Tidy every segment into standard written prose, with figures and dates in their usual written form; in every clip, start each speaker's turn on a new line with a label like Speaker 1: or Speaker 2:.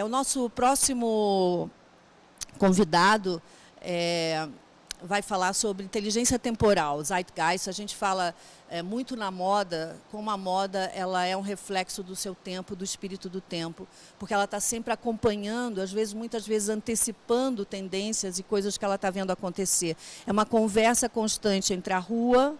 Speaker 1: O nosso próximo convidado vai falar sobre inteligência temporal, Zeitgeist. A gente fala muito na moda, como a moda ela é um reflexo do seu tempo, do espírito do tempo, porque ela está sempre acompanhando, muitas vezes antecipando tendências e coisas que ela está vendo acontecer. É uma conversa constante entre a rua,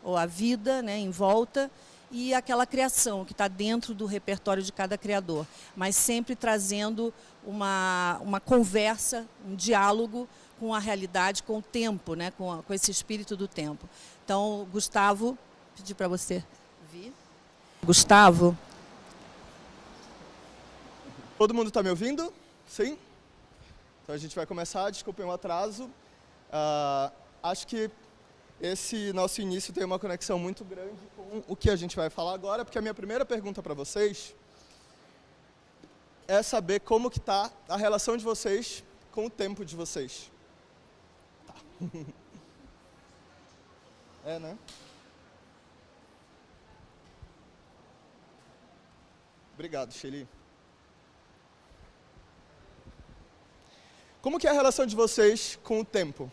Speaker 1: ou a vida, né, em volta, e aquela criação que está dentro do repertório de cada criador, mas sempre trazendo uma conversa, um diálogo com a realidade, com o tempo, né, com esse espírito do tempo. Então, Gustavo, pedi para você vir. Gustavo.
Speaker 2: Todo mundo está me ouvindo? Sim? Então a gente vai começar, desculpem o atraso. Acho que esse nosso início tem uma conexão muito grande com o que a gente vai falar agora, porque a minha primeira pergunta para vocês é saber como que está a relação de vocês com o tempo de vocês. Tá. Né? Obrigado, Shelly. Como que é a relação de vocês com o tempo?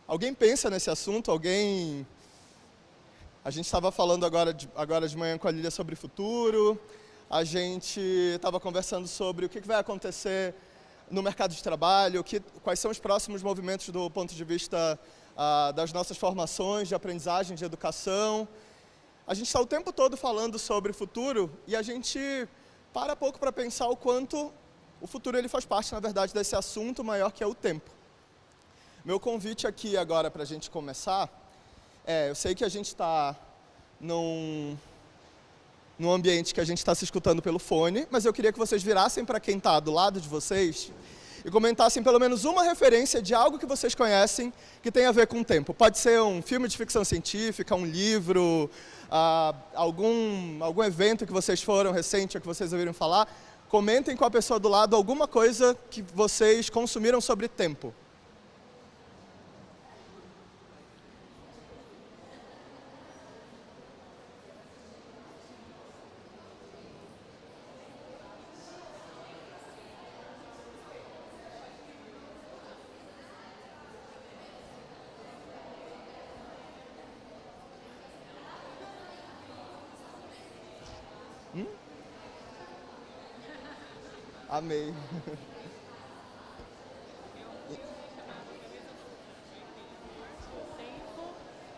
Speaker 2: Alguém pensa nesse assunto? Alguém... A gente estava falando agora de manhã com a Lília sobre futuro, a gente estava conversando sobre o que vai acontecer no mercado de trabalho, quais são os próximos movimentos do ponto de vista das nossas formações, de aprendizagem, de educação. A gente está o tempo todo falando sobre futuro e a gente para pouco para pensar o quanto o futuro ele faz parte, na verdade, desse assunto maior que é o tempo. Meu convite aqui agora para a gente começar eu sei que a gente está num ambiente que a gente está se escutando pelo fone, mas eu queria que vocês virassem para quem está do lado de vocês e comentassem pelo menos uma referência de algo que vocês conhecem que tem a ver com o tempo. Pode ser um filme de ficção científica, um livro, algum evento que vocês foram recente ou que vocês ouviram falar. Comentem com a pessoa do lado alguma coisa que vocês consumiram sobre tempo. Amei.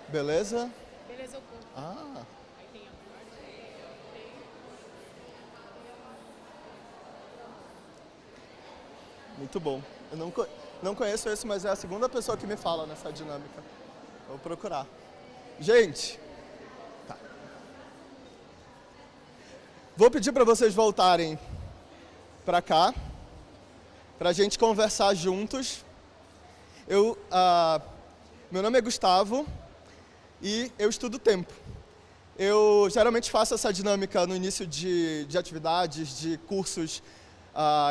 Speaker 2: Beleza?
Speaker 3: Beleza, eu conto.
Speaker 2: Ah.
Speaker 3: Aí tem a
Speaker 2: Muito bom. Eu não conheço esse, mas é a segunda pessoa que me fala nessa dinâmica. Vou procurar. Gente, tá. Vou pedir para vocês voltarem para cá, para a gente conversar juntos. Meu nome é Gustavo e eu estudo tempo. Eu geralmente faço essa dinâmica no início de atividades, de cursos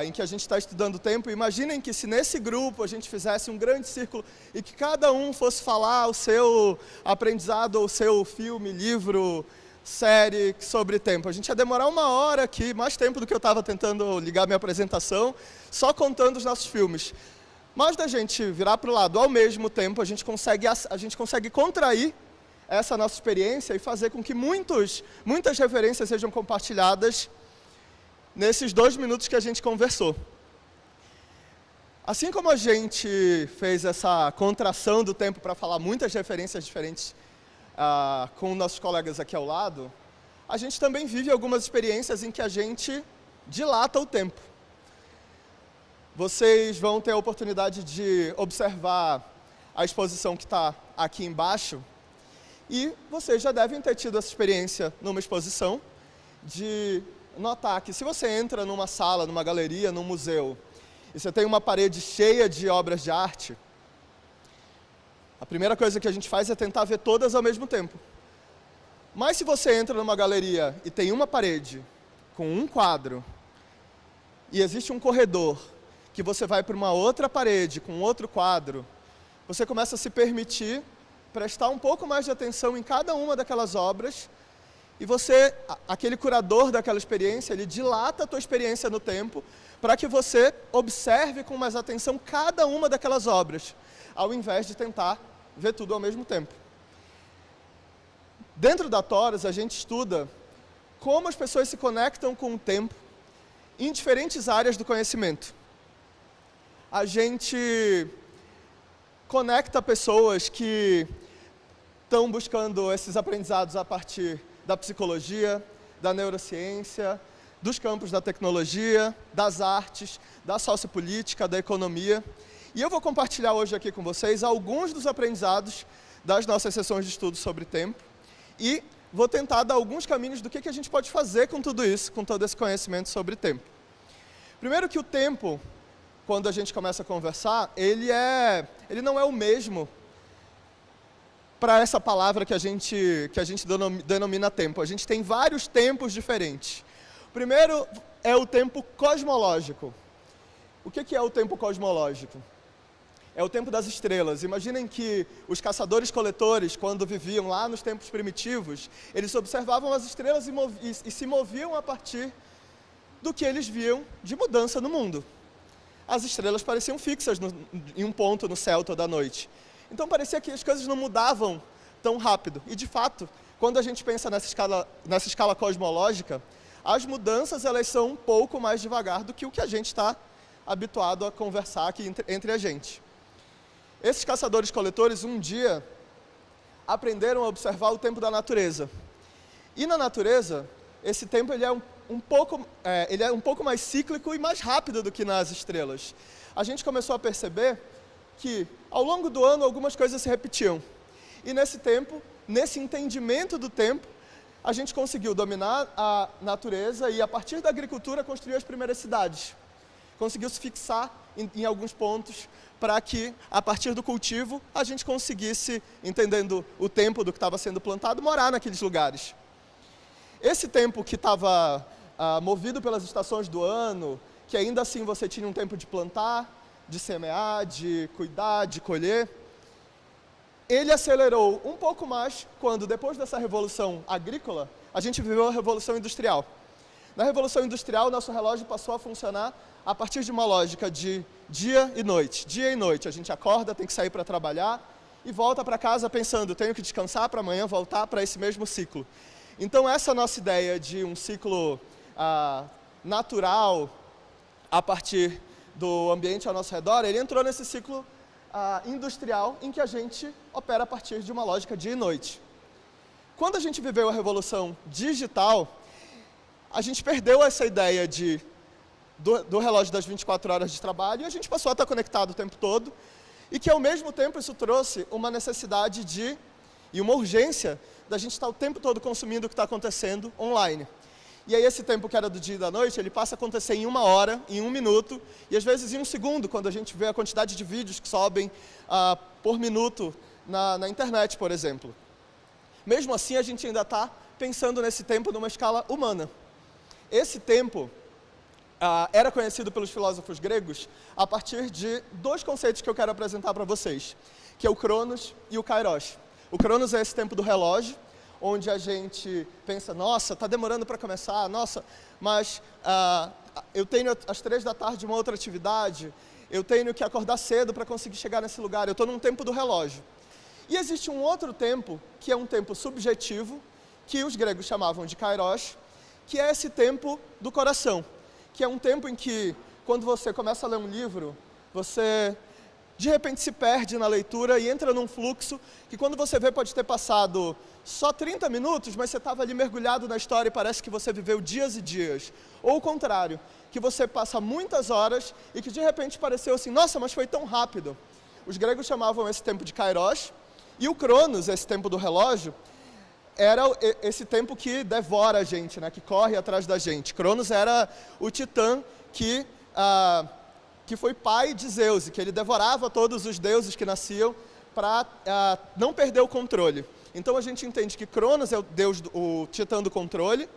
Speaker 2: em que a gente está estudando tempo. Imaginem que se nesse grupo a gente fizesse um grande círculo e que cada um fosse falar o seu aprendizado, ou o seu filme, livro, série sobre tempo. A gente ia demorar 1 hora aqui, mais tempo do que eu estava tentando ligar minha apresentação, só contando os nossos filmes. Mas da gente virar para o lado ao mesmo tempo, a gente consegue contrair essa nossa experiência e fazer com que muitas referências sejam compartilhadas nesses 2 minutos que a gente conversou. Assim como a gente fez essa contração do tempo para falar muitas referências diferentes com nossos colegas aqui ao lado, a gente também vive algumas experiências em que a gente dilata o tempo. Vocês vão ter a oportunidade de observar a exposição que está aqui embaixo e vocês já devem ter tido essa experiência numa exposição de notar que se você entra numa sala, numa galeria, num museu e você tem uma parede cheia de obras de arte, a primeira coisa que a gente faz é tentar ver todas ao mesmo tempo. Mas se você entra numa galeria e tem uma parede com um quadro e existe um corredor que você vai para uma outra parede com outro quadro, você começa a se permitir prestar um pouco mais de atenção em cada uma daquelas obras e você, aquele curador daquela experiência, ele dilata a tua experiência no tempo para que você observe com mais atenção cada uma daquelas obras, ao invés de tentar ver tudo ao mesmo tempo. Dentro da Torus, a gente estuda como as pessoas se conectam com o tempo em diferentes áreas do conhecimento. A gente conecta pessoas que estão buscando esses aprendizados a partir da psicologia, da neurociência, dos campos da tecnologia, das artes, da sociopolítica, da economia. E eu vou compartilhar hoje aqui com vocês alguns dos aprendizados das nossas sessões de estudo sobre tempo e vou tentar dar alguns caminhos do que a gente pode fazer com tudo isso, com todo esse conhecimento sobre tempo. Primeiro que o tempo, quando a gente começa a conversar, ele não é o mesmo para essa palavra que a gente denomina tempo. A gente tem vários tempos diferentes. O primeiro é o tempo cosmológico. O que é o tempo cosmológico? É o tempo das estrelas. Imaginem que os caçadores-coletores, quando viviam lá nos tempos primitivos, eles observavam as estrelas e se moviam a partir do que eles viam de mudança no mundo. As estrelas pareciam fixas em um ponto no céu toda noite. Então parecia que as coisas não mudavam tão rápido. E de fato, quando a gente pensa nessa escala cosmológica, as mudanças elas são um pouco mais devagar do que o que a gente está habituado a conversar aqui entre a gente. Esses caçadores-coletores, um dia, aprenderam a observar o tempo da natureza. E na natureza, esse tempo ele é um pouco mais cíclico e mais rápido do que nas estrelas. A gente começou a perceber que, ao longo do ano, algumas coisas se repetiam. E nesse tempo, nesse entendimento do tempo, a gente conseguiu dominar a natureza e, a partir da agricultura, construir as primeiras cidades. Conseguiu se fixar em alguns pontos para que, a partir do cultivo, a gente conseguisse, entendendo o tempo do que estava sendo plantado, morar naqueles lugares. Esse tempo que estava movido pelas estações do ano, que ainda assim você tinha um tempo de plantar, de semear, de cuidar, de colher, ele acelerou um pouco mais quando, depois dessa revolução agrícola, a gente viveu a revolução industrial. Na revolução industrial, nosso relógio passou a funcionar a partir de uma lógica de dia e noite. Dia e noite, a gente acorda, tem que sair para trabalhar e volta para casa pensando, tenho que descansar para amanhã voltar para esse mesmo ciclo. Então, essa nossa ideia de um ciclo natural a partir do ambiente ao nosso redor, ele entrou nesse ciclo industrial em que a gente opera a partir de uma lógica dia e noite. Quando a gente viveu a revolução digital, a gente perdeu essa ideia do relógio das 24 horas de trabalho e a gente passou a estar conectado o tempo todo e que, ao mesmo tempo, isso trouxe uma necessidade e uma urgência da gente estar o tempo todo consumindo o que está acontecendo online. E aí esse tempo que era do dia e da noite, ele passa a acontecer em 1 hora, em 1 minuto, e às vezes em 1 segundo, quando a gente vê a quantidade de vídeos que sobem por minuto na internet, por exemplo. Mesmo assim, a gente ainda está pensando nesse tempo numa escala humana. Esse tempo era conhecido pelos filósofos gregos a partir de 2 conceitos que eu quero apresentar para vocês, que é o Cronos e o Kairos. O Cronos é esse tempo do relógio, onde a gente pensa, nossa, está demorando para começar, nossa, mas eu tenho às 3 da tarde uma outra atividade, eu tenho que acordar cedo para conseguir chegar nesse lugar, eu estou num tempo do relógio. E existe um outro tempo, que é um tempo subjetivo, que os gregos chamavam de Kairos, que é esse tempo do coração, que é um tempo em que, quando você começa a ler um livro, você de repente se perde na leitura e entra num fluxo que, quando você vê, pode ter passado só 30 minutos, mas você estava ali mergulhado na história e parece que você viveu dias e dias. Ou o contrário, que você passa muitas horas e que de repente pareceu assim, nossa, mas foi tão rápido. Os gregos chamavam esse tempo de Kairos, e o Cronos, esse tempo do relógio, era esse tempo que devora a gente, né, que corre atrás da gente. Cronos era o titã que foi pai de Zeus, e que ele devorava todos os deuses que nasciam para não perder o controle. Então a gente entende que Cronos é o titã do controle,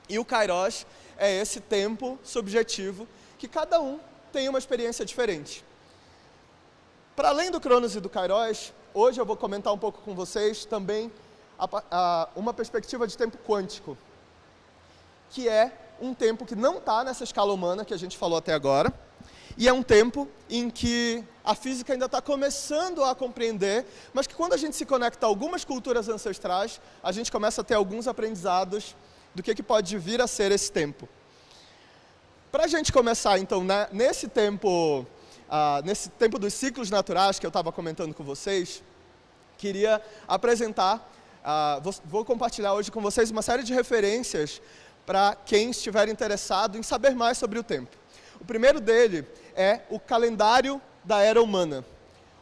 Speaker 2: e o Kairos é esse tempo subjetivo, que cada um tem uma experiência diferente. Para além do Cronos e do Kairos, hoje eu vou comentar um pouco com vocês também uma perspectiva de tempo quântico, que é um tempo que não está nessa escala humana que a gente falou até agora, e é um tempo em que a física ainda está começando a compreender, mas que quando a gente se conecta a algumas culturas ancestrais, a gente começa a ter alguns aprendizados do que pode vir a ser esse tempo. Para a gente começar, então, né, nesse tempo dos ciclos naturais que eu estava comentando com vocês, queria apresentar, vou compartilhar hoje com vocês uma série de referências para quem estiver interessado em saber mais sobre o tempo. O primeiro dele é o calendário da era humana.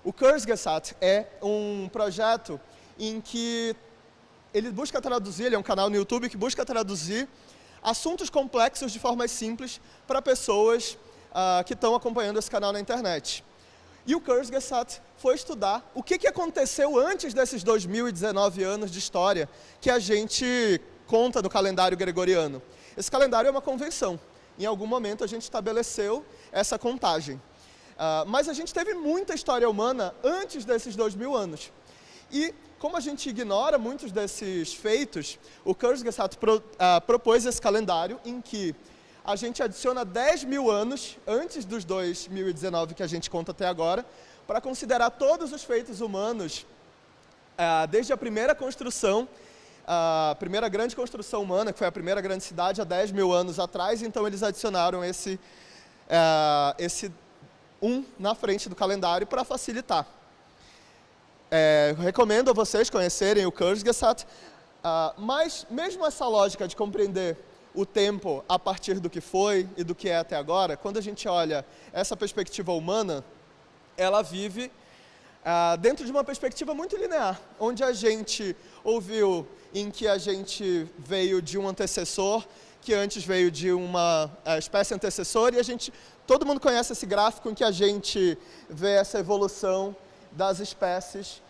Speaker 2: O Kurzgesagt é um projeto em que ele busca traduzir, ele é um canal no YouTube que busca traduzir assuntos complexos de forma simples para pessoas que estão acompanhando esse canal na internet. E o Kurzgesagt foi estudar o que aconteceu antes desses 2019 anos de história que a gente conta no calendário gregoriano. Esse calendário é uma convenção. Em algum momento a gente estabeleceu essa contagem. Mas a gente teve muita história humana antes desses 2000 anos. E como a gente ignora muitos desses feitos, o Kurzgesagt propôs esse calendário em que a gente adiciona 10 mil anos antes dos 2019 que a gente conta até agora, para considerar todos os feitos humanos, desde a primeira construção, a primeira grande construção humana, que foi a primeira grande cidade há 10 mil anos atrás, então eles adicionaram esse na frente do calendário para facilitar. Recomendo a vocês conhecerem o Kurzgesagt, mas mesmo essa lógica de compreender o tempo a partir do que foi e do que é até agora, quando a gente olha essa perspectiva humana, ela vive dentro de uma perspectiva muito linear, onde a gente ouviu em que a gente veio de um antecessor, que antes veio de uma espécie antecessora, e todo mundo conhece esse gráfico em que a gente vê essa evolução das espécies,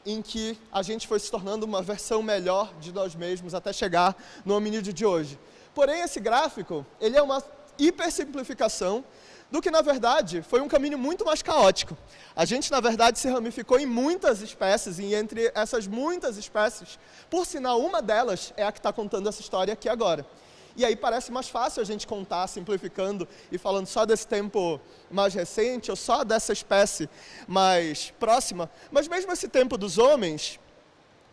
Speaker 2: em que a gente foi se tornando uma versão melhor de nós mesmos até chegar no hominídeo de hoje. Porém, esse gráfico, ele é uma hipersimplificação do que, na verdade, foi um caminho muito mais caótico. A gente, na verdade, se ramificou em muitas espécies, e entre essas muitas espécies, por sinal, uma delas é a que está contando essa história aqui agora. E aí parece mais fácil a gente contar, simplificando e falando só desse tempo mais recente, ou só dessa espécie mais próxima. Mas mesmo esse tempo dos homens,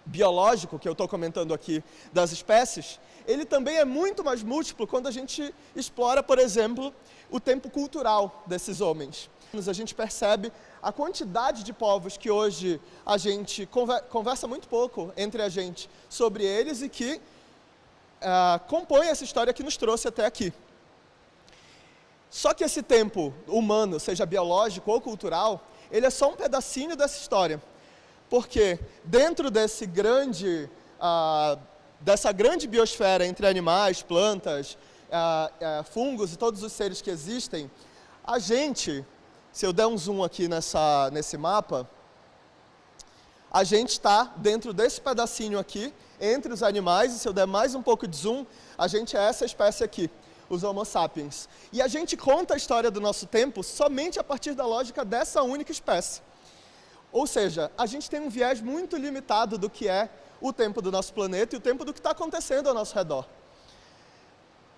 Speaker 2: biológico, que eu estou comentando aqui, das espécies, ele também é muito mais múltiplo quando a gente explora, por exemplo, o tempo cultural desses homens. A gente percebe a quantidade de povos que hoje a gente conversa muito pouco entre a gente sobre eles e que compõem essa história que nos trouxe até aqui. Só que esse tempo humano, seja biológico ou cultural, ele é só um pedacinho dessa história. Porque dentro dessa grande biosfera entre animais, plantas, fungos e todos os seres que existem, a gente, se eu der um zoom aqui nesse mapa, a gente está dentro desse pedacinho aqui, entre os animais, e se eu der mais um pouco de zoom, a gente é essa espécie aqui, os Homo sapiens. E a gente conta a história do nosso tempo somente a partir da lógica dessa única espécie. Ou seja, a gente tem um viés muito limitado do que é o tempo do nosso planeta e o tempo do que está acontecendo ao nosso redor.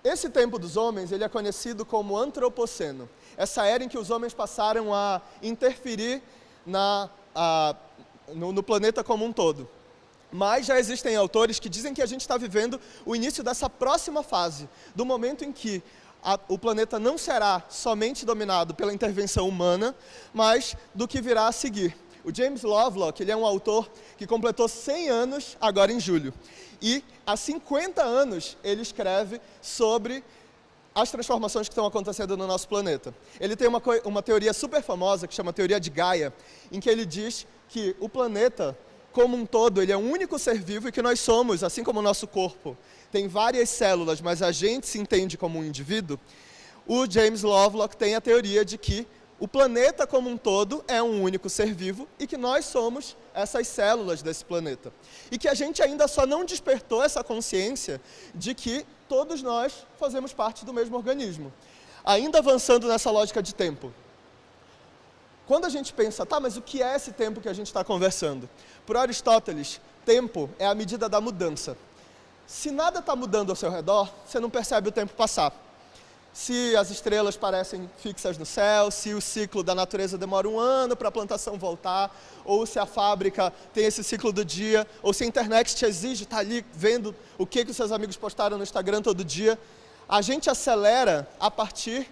Speaker 2: Esse tempo dos homens, ele é conhecido como antropoceno. Essa era em que os homens passaram a interferir no planeta como um todo. Mas já existem autores que dizem que a gente está vivendo o início dessa próxima fase, do momento em que o planeta não será somente dominado pela intervenção humana, mas do que virá a seguir. O James Lovelock, ele é um autor que completou 100 anos agora em julho. E há 50 anos ele escreve sobre as transformações que estão acontecendo no nosso planeta. Ele tem uma teoria super famosa que chama Teoria de Gaia, em que ele diz que o planeta, como um todo, ele é um único ser vivo e que nós somos, assim como o nosso corpo, tem várias células, mas a gente se entende como um indivíduo. O James Lovelock tem a teoria de que o planeta como um todo é um único ser vivo e que nós somos essas células desse planeta. E que a gente ainda só não despertou essa consciência de que todos nós fazemos parte do mesmo organismo. Ainda avançando nessa lógica de tempo. Quando a gente pensa, tá, mas o que é esse tempo que a gente está conversando? Por Aristóteles, tempo é a medida da mudança. Se nada está mudando ao seu redor, você não percebe o tempo passar. Se as estrelas parecem fixas no céu, se o ciclo da natureza demora 1 ano para a plantação voltar, ou se a fábrica tem esse ciclo do dia, ou se a internet te exige estar ali vendo o que os seus amigos postaram no Instagram todo dia, a gente acelera a partir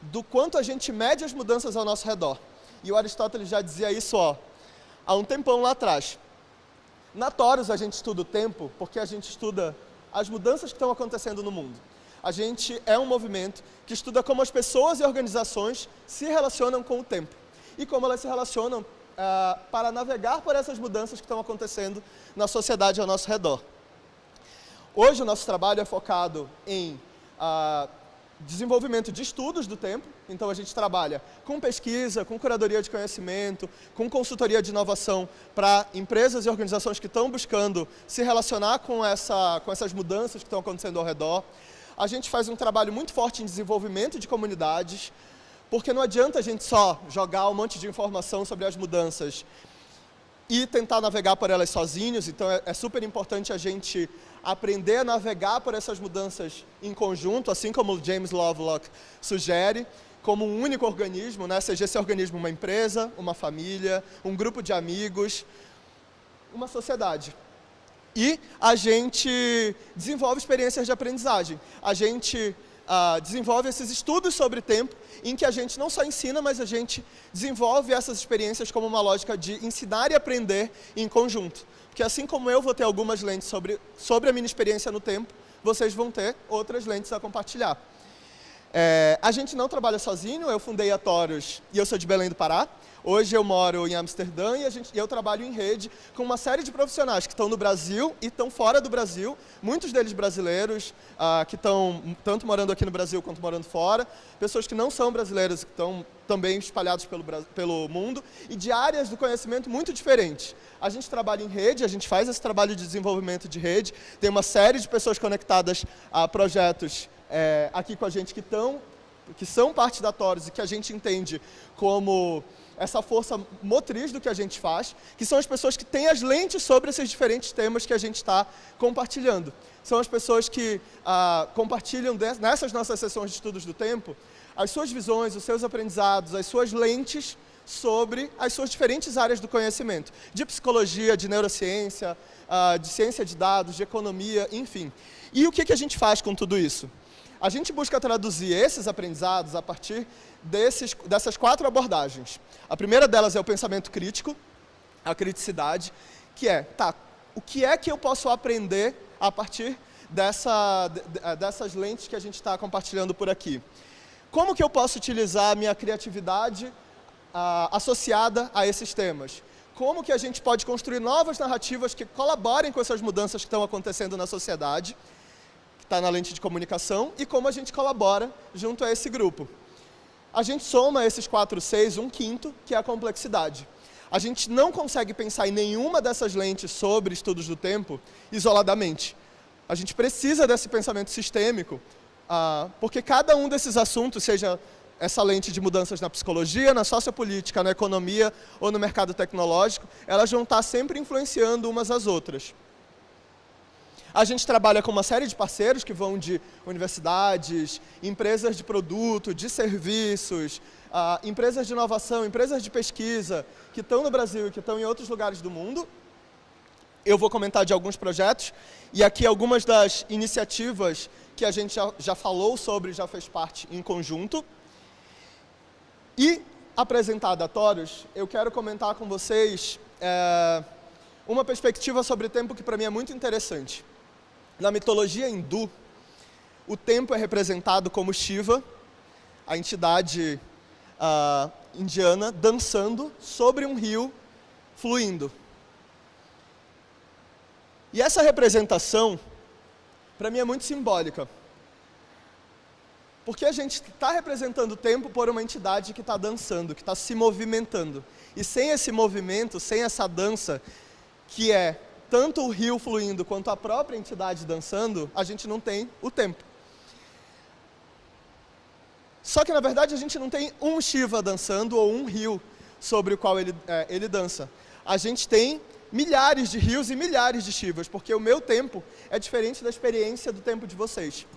Speaker 2: do quanto a gente mede as mudanças ao nosso redor. E o Aristóteles já dizia isso há um tempão lá atrás. Na Torus a gente estuda o tempo porque a gente estuda as mudanças que estão acontecendo no mundo. A gente é um movimento que estuda como as pessoas e organizações se relacionam com o tempo e como elas se relacionam para navegar por essas mudanças que estão acontecendo na sociedade ao nosso redor. Hoje o nosso trabalho é focado em desenvolvimento de estudos do tempo, então a gente trabalha com pesquisa, com curadoria de conhecimento, com consultoria de inovação para empresas e organizações que estão buscando se relacionar com essas mudanças que estão acontecendo ao redor. A gente faz um trabalho muito forte em desenvolvimento de comunidades, porque não adianta a gente só jogar um monte de informação sobre as mudanças e tentar navegar por elas sozinhos, então é super importante a gente aprender a navegar por essas mudanças em conjunto, assim como o James Lovelock sugere, como um único organismo, né? Seja esse organismo uma empresa, uma família, um grupo de amigos, uma sociedade. E a gente desenvolve experiências de aprendizagem. A gente desenvolve esses estudos sobre tempo, em que a gente não só ensina, mas a gente desenvolve essas experiências como uma lógica de ensinar e aprender em conjunto. Porque assim como eu vou ter algumas lentes sobre a minha experiência no tempo, vocês vão ter outras lentes a compartilhar. A gente não trabalha sozinho, eu fundei a Torus e eu sou de Belém do Pará. Hoje eu moro em Amsterdã e eu trabalho em rede com uma série de profissionais que estão no Brasil e estão fora do Brasil, muitos deles brasileiros, que estão tanto morando aqui no Brasil quanto morando fora, pessoas que não são brasileiras, que estão também espalhados pelo mundo, e de áreas do conhecimento muito diferentes. A gente trabalha em rede, a gente faz esse trabalho de desenvolvimento de rede, tem uma série de pessoas conectadas a projetos aqui com a gente que são parte da Torus e que a gente entende como essa força motriz do que a gente faz, que são as pessoas que têm as lentes sobre esses diferentes temas que a gente está compartilhando. São as pessoas que compartilham nessas nossas sessões de estudos do tempo as suas visões, os seus aprendizados, as suas lentes sobre as suas diferentes áreas do conhecimento, de psicologia, de neurociência, de ciência de dados, de economia, enfim. E o que a gente faz com tudo isso? A gente busca traduzir esses aprendizados a partir dessas 4 abordagens. A primeira delas é o pensamento crítico, a criticidade, que o que é que eu posso aprender a partir dessas lentes que a gente está compartilhando por aqui? Como que eu posso utilizar a minha criatividade associada a esses temas? Como que a gente pode construir novas narrativas que colaborem com essas mudanças que estão acontecendo na sociedade, que está na lente de comunicação, e como a gente colabora junto a esse grupo? A gente soma esses 4 Cs, 1/5, que é a complexidade. A gente não consegue pensar em nenhuma dessas lentes sobre estudos do tempo isoladamente. A gente precisa desse pensamento sistêmico, porque cada um desses assuntos, seja essa lente de mudanças na psicologia, na sociopolítica, na economia ou no mercado tecnológico, elas vão estar sempre influenciando umas às outras. A gente trabalha com uma série de parceiros que vão de universidades, empresas de produto, de serviços, empresas de inovação, empresas de pesquisa, que estão no Brasil e que estão em outros lugares do mundo. Eu vou comentar de alguns projetos, e aqui algumas das iniciativas que a gente já falou sobre, já fez parte em conjunto. E, apresentada a Torus, eu quero comentar com vocês uma perspectiva sobre o tempo que para mim é muito interessante. Na mitologia hindu, o tempo é representado como Shiva, a entidade indiana, dançando sobre um rio fluindo. E essa representação, para mim, é muito simbólica. Porque a gente está representando o tempo por uma entidade que está dançando, que está se movimentando. E sem esse movimento, sem essa dança, que é tanto o rio fluindo quanto a própria entidade dançando, a gente não tem o tempo. Só que, na verdade, a gente não tem um Shiva dançando ou um rio sobre o qual ele dança. A gente tem milhares de rios e milhares de Shivas, porque o meu tempo é diferente da experiência do tempo de vocês.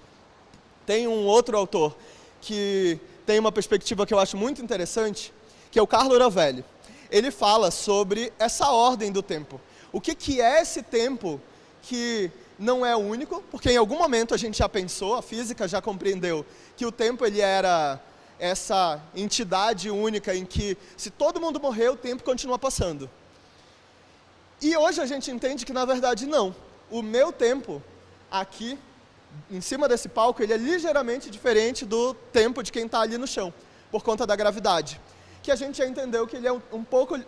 Speaker 2: Tem um outro autor que tem uma perspectiva que eu acho muito interessante, que é o Carlo Rovelli. Ele fala sobre essa ordem do tempo. O que é esse tempo que não é único, porque em algum momento a gente já pensou, a física já compreendeu, que o tempo ele era essa entidade única em que, se todo mundo morrer, o tempo continua passando. E hoje a gente entende que, na verdade, não. O meu tempo, aqui, em cima desse palco, ele é ligeiramente diferente do tempo de quem está ali no chão, por conta da gravidade. Que a gente já entendeu que ele é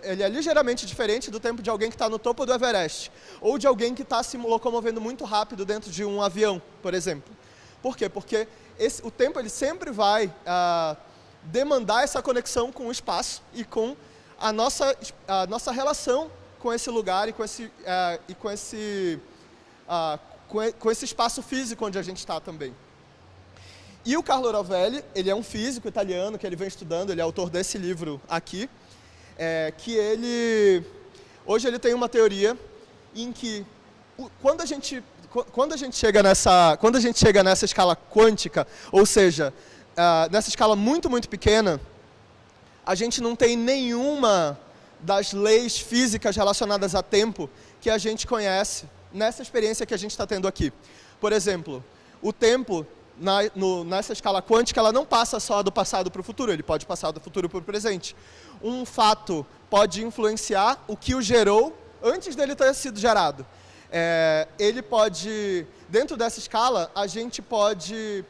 Speaker 2: ele é ligeiramente diferente do tempo de alguém que está no topo do Everest, ou de alguém que está se locomovendo muito rápido dentro de um avião, por exemplo. Por quê? Porque o tempo ele sempre vai demandar essa conexão com o espaço e com a nossa relação com esse lugar e com esse espaço físico onde a gente está também. E o Carlo Rovelli, ele é um físico italiano que ele vem estudando, ele é autor desse livro aqui, hoje ele tem uma teoria em que quando a gente chega nessa escala quântica, ou seja, nessa escala muito, muito pequena, a gente não tem nenhuma das leis físicas relacionadas a tempo que a gente conhece nessa experiência que a gente está tendo aqui. Por exemplo, o tempo nessa escala quântica, ela não passa só do passado para o futuro, ele pode passar do futuro para o presente. Um fato pode influenciar o que o gerou antes dele ter sido gerado. Ele pode, dentro dessa escala, a gente pode,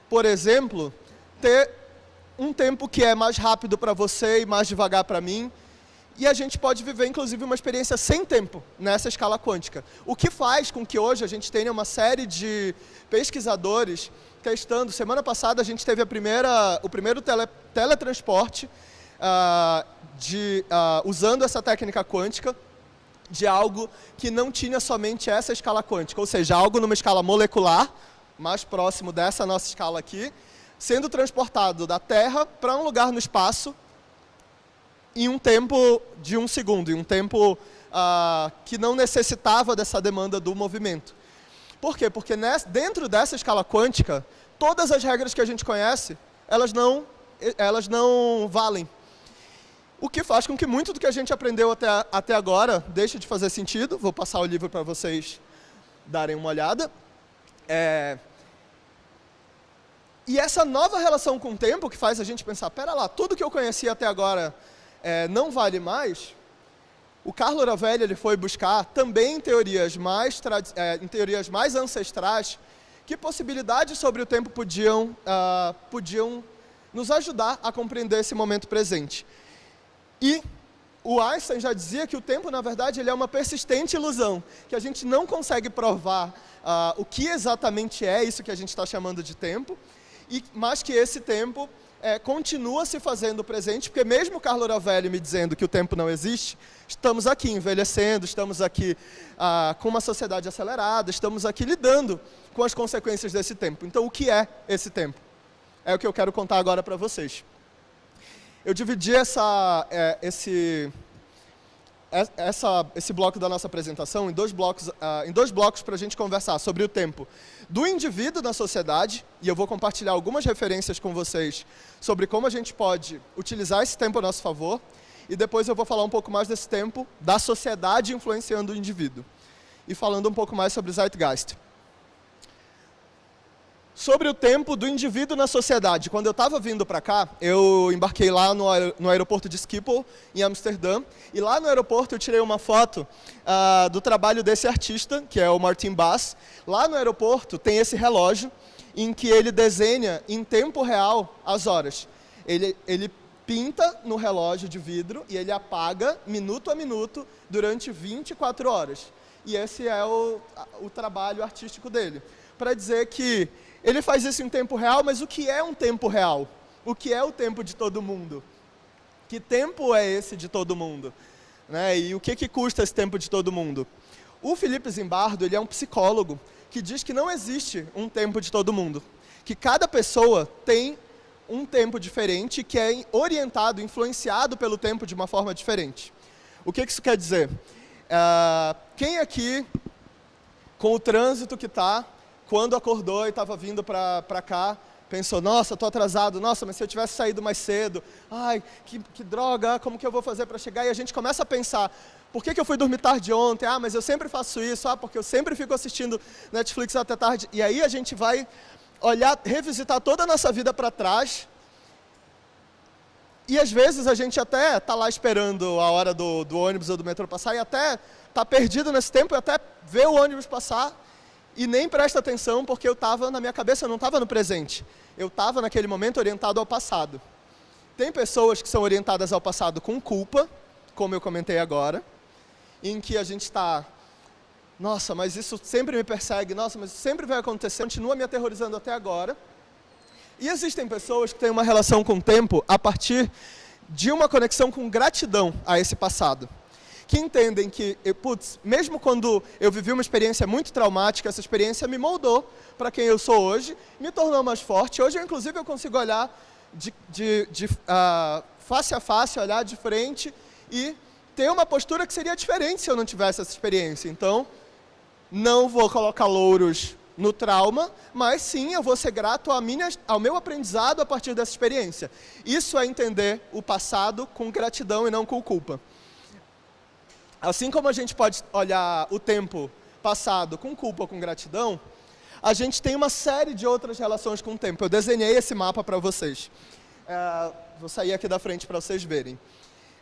Speaker 2: por exemplo, ter um tempo que é mais rápido para você e mais devagar para mim, e a gente pode viver, inclusive, uma experiência sem tempo nessa escala quântica. O que faz com que hoje a gente tenha uma série de pesquisadores testando. Semana passada a gente teve o primeiro teletransporte usando essa técnica quântica de algo que não tinha somente essa escala quântica, ou seja, algo numa escala molecular, mais próximo dessa nossa escala aqui, sendo transportado da Terra para um lugar no espaço em um tempo de 1 segundo, em um tempo que não necessitava dessa demanda do movimento. Por quê? Porque dentro dessa escala quântica, todas as regras que a gente conhece, elas não valem. O que faz com que muito do que a gente aprendeu até agora deixe de fazer sentido. Vou passar o livro para vocês darem uma olhada. E essa nova relação com o tempo que faz a gente pensar, pera lá, tudo que eu conhecia até agora não vale mais. O Carlo Rovelli ele foi buscar também em teorias mais ancestrais que possibilidades sobre o tempo podiam nos ajudar a compreender esse momento presente. E o Einstein já dizia que o tempo, na verdade, ele é uma persistente ilusão, que a gente não consegue provar o que exatamente é isso que a gente está chamando de tempo, mas que esse tempo continua se fazendo presente, porque mesmo o Carlo Rovelli me dizendo que o tempo não existe, estamos aqui envelhecendo, estamos aqui com uma sociedade acelerada, estamos aqui lidando com as consequências desse tempo. Então, o que é esse tempo? É o que eu quero contar agora para vocês. Eu dividi esse bloco da nossa apresentação em dois blocos para a gente conversar sobre o tempo do indivíduo na sociedade, e eu vou compartilhar algumas referências com vocês sobre como a gente pode utilizar esse tempo a nosso favor, e depois eu vou falar um pouco mais desse tempo da sociedade influenciando o indivíduo, e falando um pouco mais sobre Zeitgeist. Sobre o tempo do indivíduo na sociedade. Quando eu estava vindo para cá, eu embarquei lá no aeroporto de Schiphol, em Amsterdã, e lá no aeroporto eu tirei uma foto do trabalho desse artista, que é o Martin Bass. Lá no aeroporto tem esse relógio, em que ele desenha em tempo real as horas. Ele pinta no relógio de vidro e ele apaga minuto a minuto durante 24 horas. E esse é o trabalho artístico dele. Para dizer que ele faz isso em tempo real, mas o que é um tempo real? O que é o tempo de todo mundo? Que tempo é esse de todo mundo? Né? E o que custa esse tempo de todo mundo? O Felipe Zimbardo, ele é um psicólogo que diz que não existe um tempo de todo mundo. Que cada pessoa tem um tempo diferente, que é orientado, influenciado pelo tempo de uma forma diferente. O que isso quer dizer? Quem aqui, com o trânsito que está, quando acordou e estava vindo para cá, pensou, nossa, estou atrasado, nossa, mas se eu tivesse saído mais cedo, ai, que droga, como que eu vou fazer para chegar? E a gente começa a pensar, por que eu fui dormir tarde ontem? Ah, mas eu sempre faço isso, porque eu sempre fico assistindo Netflix até tarde. E aí a gente vai olhar, revisitar toda a nossa vida para trás, e às vezes a gente até está lá esperando a hora do ônibus ou do metrô passar, e até está perdido nesse tempo, e até vê o ônibus passar, e nem presta atenção, porque eu estava na minha cabeça, eu não estava no presente. Eu estava naquele momento orientado ao passado. Tem pessoas que são orientadas ao passado com culpa, como eu comentei agora, em que a gente está, nossa, mas isso sempre me persegue, nossa, mas isso sempre vai acontecer, continua me aterrorizando até agora. E existem pessoas que têm uma relação com o tempo a partir de uma conexão com gratidão a esse passado. Que entendem que, putz, mesmo quando eu vivi uma experiência muito traumática, essa experiência me moldou para quem eu sou hoje, me tornou mais forte. Hoje, inclusive, eu consigo olhar face a face, olhar de frente e ter uma postura que seria diferente se eu não tivesse essa experiência. Então, não vou colocar louros no trauma, mas sim, eu vou ser grato ao meu aprendizado a partir dessa experiência. Isso é entender o passado com gratidão e não com culpa. Assim como a gente pode olhar o tempo passado com culpa ou com gratidão, a gente tem uma série de outras relações com o tempo. Eu desenhei esse mapa para vocês. Vou sair aqui da frente para vocês verem.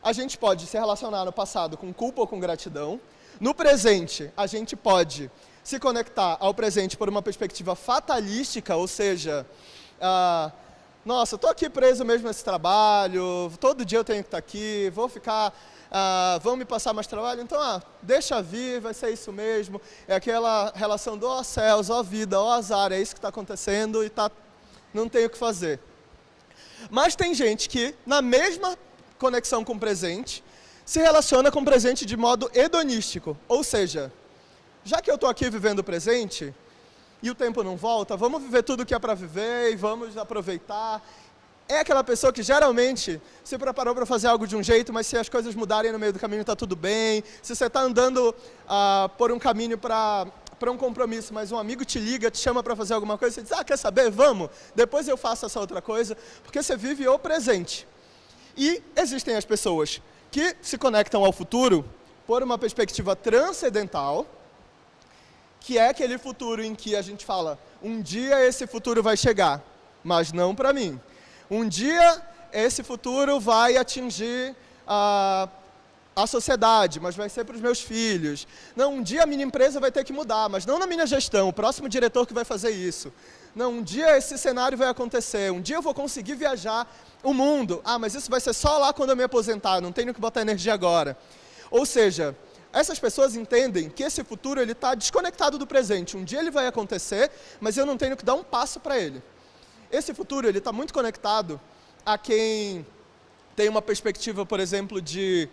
Speaker 2: A gente pode se relacionar no passado com culpa ou com gratidão. No presente, a gente pode se conectar ao presente por uma perspectiva fatalística, ou seja, nossa, estou aqui preso mesmo nesse trabalho, todo dia eu tenho que estar aqui, vão me passar mais trabalho, então, deixa vir, vai ser isso mesmo. É aquela relação do ó céus, ó vida, ó azar, é isso que está acontecendo e não tem o que fazer. Mas tem gente que, na mesma conexão com o presente, se relaciona com o presente de modo hedonístico, ou seja, já que eu estou aqui vivendo o presente e o tempo não volta, vamos viver tudo o que é para viver e vamos aproveitar. É aquela pessoa que geralmente se preparou para fazer algo de um jeito, mas se as coisas mudarem no meio do caminho está tudo bem. Se você está andando por um caminho para um compromisso, mas um amigo te liga, te chama para fazer alguma coisa, você diz, quer saber? Vamos, depois eu faço essa outra coisa, porque você vive o presente. E existem as pessoas que se conectam ao futuro por uma perspectiva transcendental, que é aquele futuro em que a gente fala, um dia esse futuro vai chegar, mas não para mim. Um dia esse futuro vai atingir a sociedade, mas vai ser para os meus filhos. Não, um dia a minha empresa vai ter que mudar, mas não na minha gestão, o próximo diretor que vai fazer isso. Não, um dia esse cenário vai acontecer, um dia eu vou conseguir viajar o mundo. Mas isso vai ser só lá quando eu me aposentar, não tenho que botar energia agora. Ou seja, essas pessoas entendem que esse futuro está desconectado do presente. Um dia ele vai acontecer, mas eu não tenho que dar um passo para ele. Esse futuro está muito conectado a quem tem uma perspectiva, por exemplo, de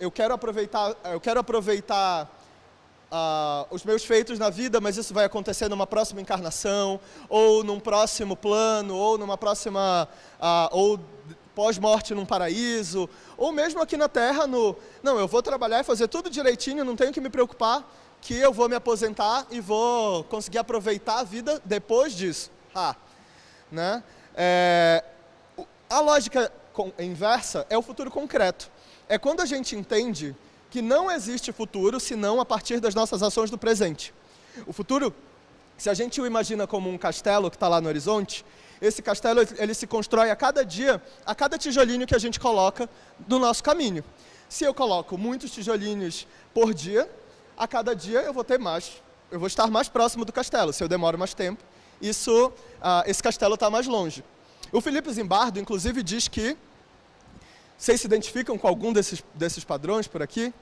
Speaker 2: eu quero aproveitar os meus feitos na vida, mas isso vai acontecer numa próxima encarnação, ou num próximo plano, ou numa próxima, ou pós-morte num paraíso, ou mesmo aqui na Terra, não, eu vou trabalhar e fazer tudo direitinho, não tenho que me preocupar que eu vou me aposentar e vou conseguir aproveitar a vida depois disso. Né? A lógica inversa é o futuro concreto. É quando a gente entende que não existe futuro senão a partir das nossas ações do presente. O futuro, se a gente o imagina como um castelo que está lá no horizonte, esse castelo ele se constrói a cada dia, a cada tijolinho que a gente coloca no nosso caminho. Se eu coloco muitos tijolinhos por dia, a cada dia eu vou estar mais próximo do castelo. Se eu demoro mais tempo, esse castelo está mais longe. O Felipe Zimbardo, inclusive, diz que, vocês se identificam com algum desses padrões por aqui?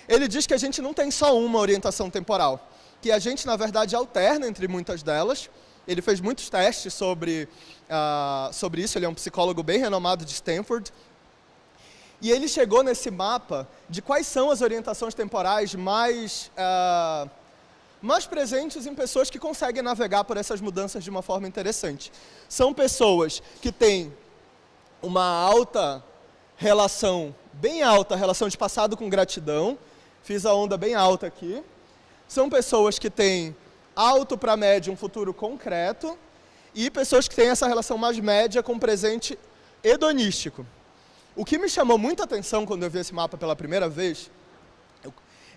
Speaker 2: Ele diz que a gente não tem só uma orientação temporal, que a gente, na verdade, alterna entre muitas delas. Ele fez muitos testes sobre isso, ele é um psicólogo bem renomado de Stanford. E ele chegou nesse mapa de quais são as orientações temporais mais presentes em pessoas que conseguem navegar por essas mudanças de uma forma interessante. São pessoas que têm uma alta relação bem alta, relação de passado com gratidão. Fiz a onda bem alta aqui. São pessoas que têm alto para médio um futuro concreto e pessoas que têm essa relação mais média com o presente hedonístico. O que me chamou muita atenção quando eu vi esse mapa pela primeira vez,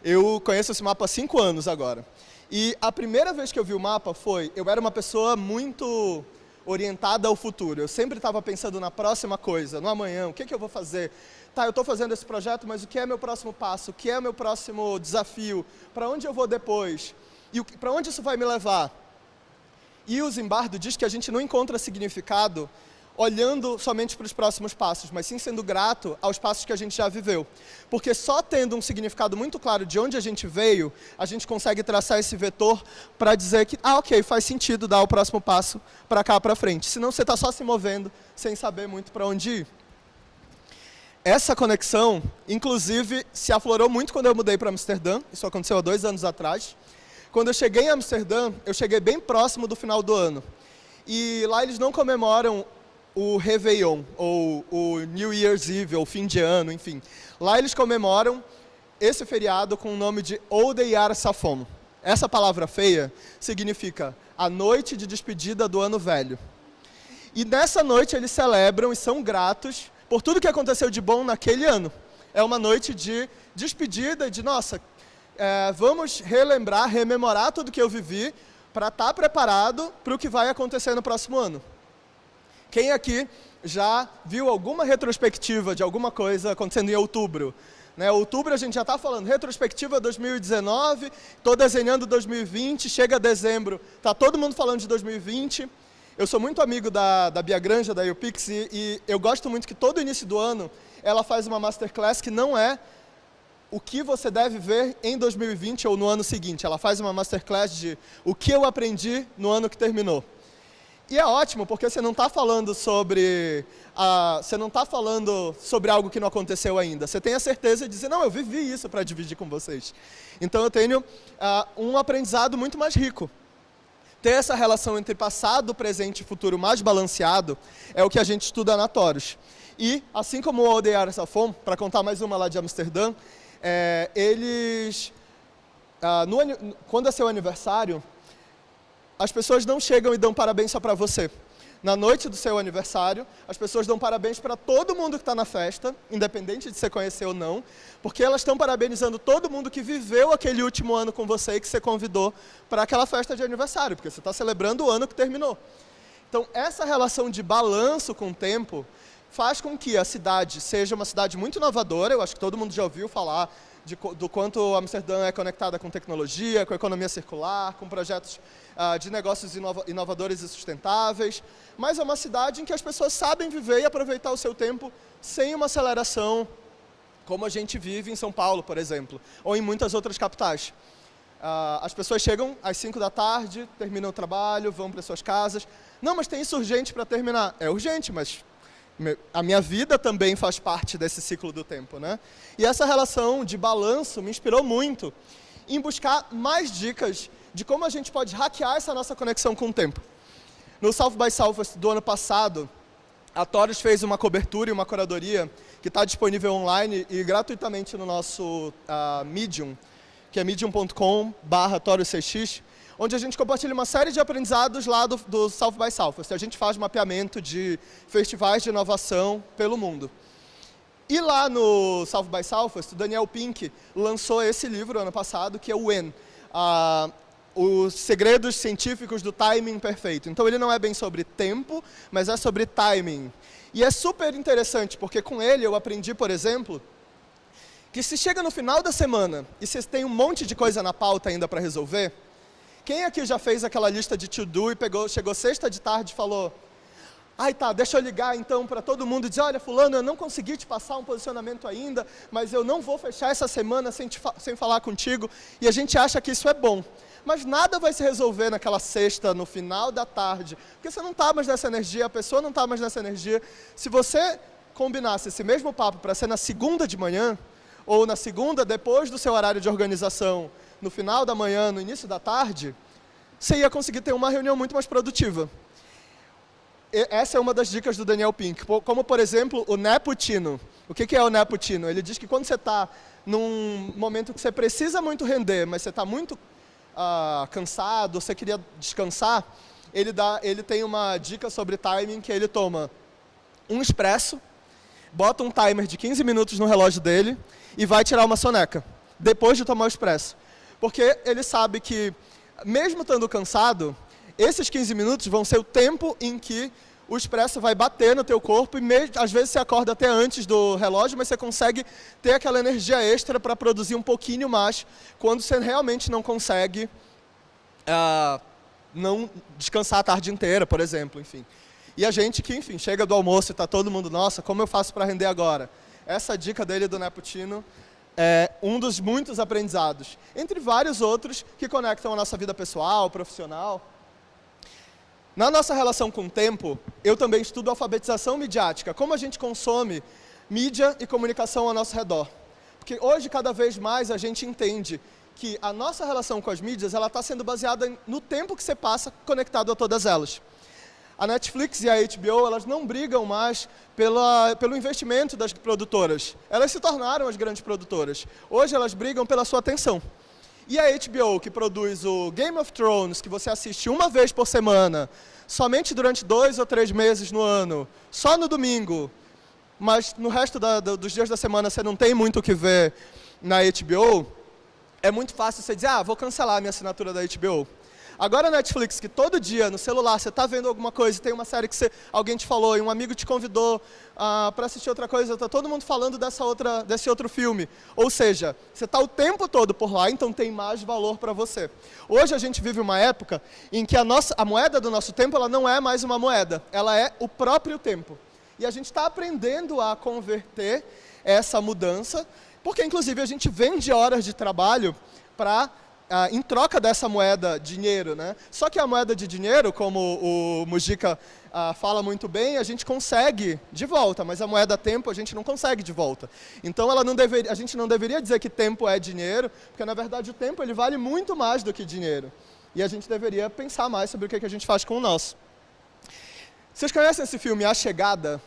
Speaker 2: eu conheço esse mapa há 5 anos agora. E a primeira vez que eu vi o mapa eu era uma pessoa muito orientada ao futuro. Eu sempre estava pensando na próxima coisa, no amanhã, o que eu vou fazer? Tá, eu estou fazendo esse projeto, mas o que é meu próximo passo? O que é meu próximo desafio? Para onde eu vou depois? E para onde isso vai me levar? E o Zimbardo diz que a gente não encontra significado olhando somente para os próximos passos, mas sim sendo grato aos passos que a gente já viveu. Porque só tendo um significado muito claro de onde a gente veio, a gente consegue traçar esse vetor para dizer que, ok, faz sentido dar o próximo passo para cá, para frente. Senão você está só se movendo sem saber muito para onde ir. Essa conexão, inclusive, se aflorou muito quando eu mudei para Amsterdã. Isso aconteceu há 2 anos atrás. Quando eu cheguei em Amsterdã, eu cheguei bem próximo do final do ano. E lá eles não comemoram o Réveillon, ou o New Year's Eve, ou fim de ano, enfim. Lá eles comemoram esse feriado com o nome de Oudeyar Safon. Essa palavra feia significa a noite de despedida do ano velho. E nessa noite eles celebram e são gratos por tudo que aconteceu de bom naquele ano. É uma noite de despedida, de nossa, vamos relembrar, rememorar tudo que eu vivi para estar preparado para o que vai acontecer no próximo ano. Quem aqui já viu alguma retrospectiva de alguma coisa acontecendo em outubro? Outubro a gente já está falando, retrospectiva 2019, estou desenhando 2020, chega dezembro, está todo mundo falando de 2020. Eu sou muito amigo da Bia Granja, da UPix, e eu gosto muito que todo início do ano ela faz uma masterclass que não é o que você deve ver em 2020 ou no ano seguinte. Ela faz uma masterclass de o que eu aprendi no ano que terminou. E é ótimo, porque você não está falando sobre algo que não aconteceu ainda. Você tem a certeza de dizer, não, eu vivi isso para dividir com vocês. Então eu tenho um aprendizado muito mais rico. Ter essa relação entre passado, presente e futuro mais balanceado é o que a gente estuda na Torus. E, assim como o Oudeyar Safon, para contar mais uma lá de Amsterdã, eles, quando é seu aniversário, as pessoas não chegam e dão parabéns só para você. Na noite do seu aniversário, as pessoas dão parabéns para todo mundo que está na festa, independente de você conhecer ou não, porque elas estão parabenizando todo mundo que viveu aquele último ano com você e que você convidou para aquela festa de aniversário, porque você está celebrando o ano que terminou. Então, essa relação de balanço com o tempo faz com que a cidade seja uma cidade muito inovadora. Eu acho que todo mundo já ouviu falar do quanto Amsterdã é conectada com tecnologia, com economia circular, com projetos de negócios inovadores e sustentáveis, mas é uma cidade em que as pessoas sabem viver e aproveitar o seu tempo sem uma aceleração, como a gente vive em São Paulo, por exemplo, ou em muitas outras capitais. As pessoas chegam às 5 da tarde, terminam o trabalho, vão para suas casas. Não, mas tem isso urgente para terminar. É urgente, mas a minha vida também faz parte desse ciclo do tempo, né? E essa relação de balanço me inspirou muito em buscar mais dicas de como a gente pode hackear essa nossa conexão com o tempo. No South by Southwest do ano passado, a Torus fez uma cobertura e uma curadoria que está disponível online e gratuitamente no nosso Medium, que é medium.com/torus6x, onde a gente compartilha uma série de aprendizados lá do South by Southwest. A gente faz mapeamento de festivais de inovação pelo mundo. E lá no South by Southwest, o Daniel Pink lançou esse livro ano passado, que é o When, os segredos científicos do timing perfeito. Então ele não é bem sobre tempo, mas é sobre timing. E é super interessante, porque com ele eu aprendi, por exemplo, que se chega no final da semana e você tem um monte de coisa na pauta ainda para resolver, quem aqui já fez aquela lista de to-do e chegou sexta de tarde e falou, tá, deixa eu ligar então para todo mundo e dizer, olha, fulano, eu não consegui te passar um posicionamento ainda, mas eu não vou fechar essa semana sem falar contigo, e a gente acha que isso é bom. Mas nada vai se resolver naquela sexta, no final da tarde, porque você não está mais nessa energia, a pessoa não está mais nessa energia. Se você combinasse esse mesmo papo para ser na segunda de manhã, ou na segunda, depois do seu horário de organização, no final da manhã, no início da tarde, você ia conseguir ter uma reunião muito mais produtiva. Essa é uma das dicas do Daniel Pink, como, por exemplo, o Neputino. O que é o Neputino? Ele diz que quando você está num momento que você precisa muito render, mas você está muito cansado, você queria descansar, ele tem uma dica sobre timing, que ele toma um expresso, bota um timer de 15 minutos no relógio dele e vai tirar uma soneca, depois de tomar o expresso. Porque ele sabe que, mesmo estando cansado, esses 15 minutos vão ser o tempo em que o expresso vai bater no teu corpo e às vezes você acorda até antes do relógio, mas você consegue ter aquela energia extra para produzir um pouquinho mais quando você realmente não consegue não descansar a tarde inteira, por exemplo, enfim. E a gente que, enfim, chega do almoço e está todo mundo, nossa, como eu faço para render agora? Essa dica dele do Neputino é um dos muitos aprendizados, entre vários outros que conectam a nossa vida pessoal, profissional. Na nossa relação com o tempo, eu também estudo alfabetização midiática, como a gente consome mídia e comunicação ao nosso redor. Porque hoje, cada vez mais, a gente entende que a nossa relação com as mídias está sendo baseada no tempo que você passa conectado a todas elas. A Netflix e a HBO, elas não brigam mais pelo investimento das produtoras. Elas se tornaram as grandes produtoras. Hoje, elas brigam pela sua atenção. E a HBO, que produz o Game of Thrones, que você assiste uma vez por semana, somente durante 2 ou 3 meses no ano, só no domingo, mas no resto dos dias da semana você não tem muito o que ver na HBO, é muito fácil você dizer, vou cancelar a minha assinatura da HBO. Agora a Netflix, que todo dia no celular você está vendo alguma coisa, tem uma série que alguém te falou e um amigo te convidou para assistir outra coisa, está todo mundo falando desse outro filme. Ou seja, você está o tempo todo por lá, então tem mais valor para você. Hoje a gente vive uma época em que a moeda do nosso tempo ela não é mais uma moeda, ela é o próprio tempo. E a gente está aprendendo a converter essa mudança, porque inclusive a gente vende horas de trabalho em troca dessa moeda dinheiro, né? Só que a moeda de dinheiro, como o Mujica fala muito bem, a gente consegue de volta, mas a moeda tempo a gente não consegue de volta. Então a gente não deveria dizer que tempo é dinheiro, porque na verdade o tempo ele vale muito mais do que dinheiro. E a gente deveria pensar mais sobre o que a gente faz com o nosso. Vocês conhecem esse filme A Chegada?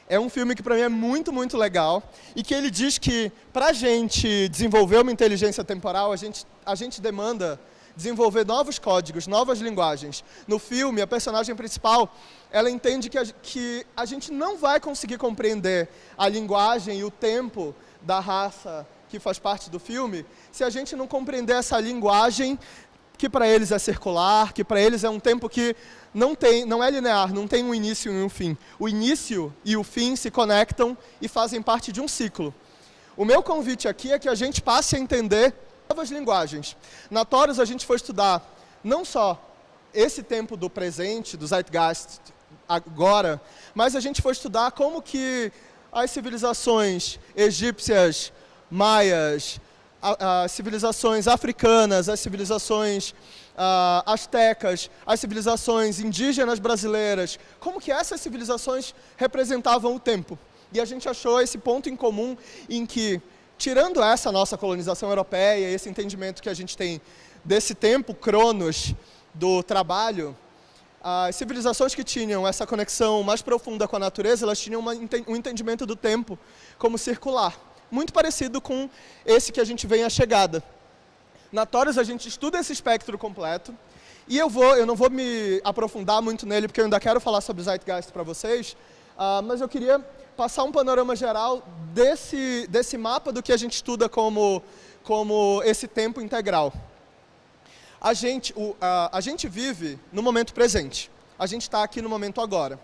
Speaker 2: É um filme que para mim é muito, muito legal e que ele diz que para a gente desenvolver uma inteligência temporal, a gente demanda desenvolver novos códigos, novas linguagens. No filme, a personagem principal, ela entende que a gente não vai conseguir compreender a linguagem e o tempo da raça que faz parte do filme se a gente não compreender essa linguagem que para eles é circular, que para eles é um tempo que não é linear, não tem um início e um fim. O início e o fim se conectam e fazem parte de um ciclo. O meu convite aqui é que a gente passe a entender novas linguagens. Na Taurus a gente foi estudar não só esse tempo do presente, do Zeitgeist agora, mas a gente foi estudar como que as civilizações egípcias, maias, as civilizações africanas, as civilizações astecas, as civilizações indígenas brasileiras, como que essas civilizações representavam o tempo. E a gente achou esse ponto em comum em que, tirando essa nossa colonização europeia, esse entendimento que a gente tem desse tempo, cronos, do trabalho, as civilizações que tinham essa conexão mais profunda com a natureza, elas tinham um entendimento do tempo como circular, muito parecido com esse que a gente vê em A Chegada. Na Taurus a gente estuda esse espectro completo, e eu não vou me aprofundar muito nele, porque eu ainda quero falar sobre Zeitgeist para vocês, mas eu queria passar um panorama geral desse mapa do que a gente estuda como esse tempo integral. A gente vive no momento presente, a gente está aqui no momento agora.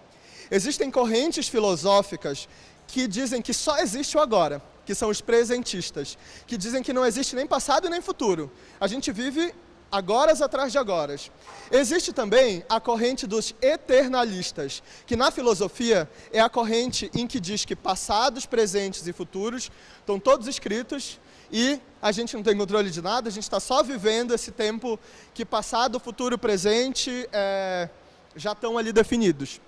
Speaker 2: Existem correntes filosóficas que dizem que só existe o agora, que são os presentistas, que dizem que não existe nem passado e nem futuro. A gente vive agoras atrás de agoras. Existe também a corrente dos eternalistas, que na filosofia é a corrente em que diz que passados, presentes e futuros estão todos escritos e a gente não tem controle de nada, a gente está só vivendo esse tempo que passado, futuro, presente já estão ali definidos.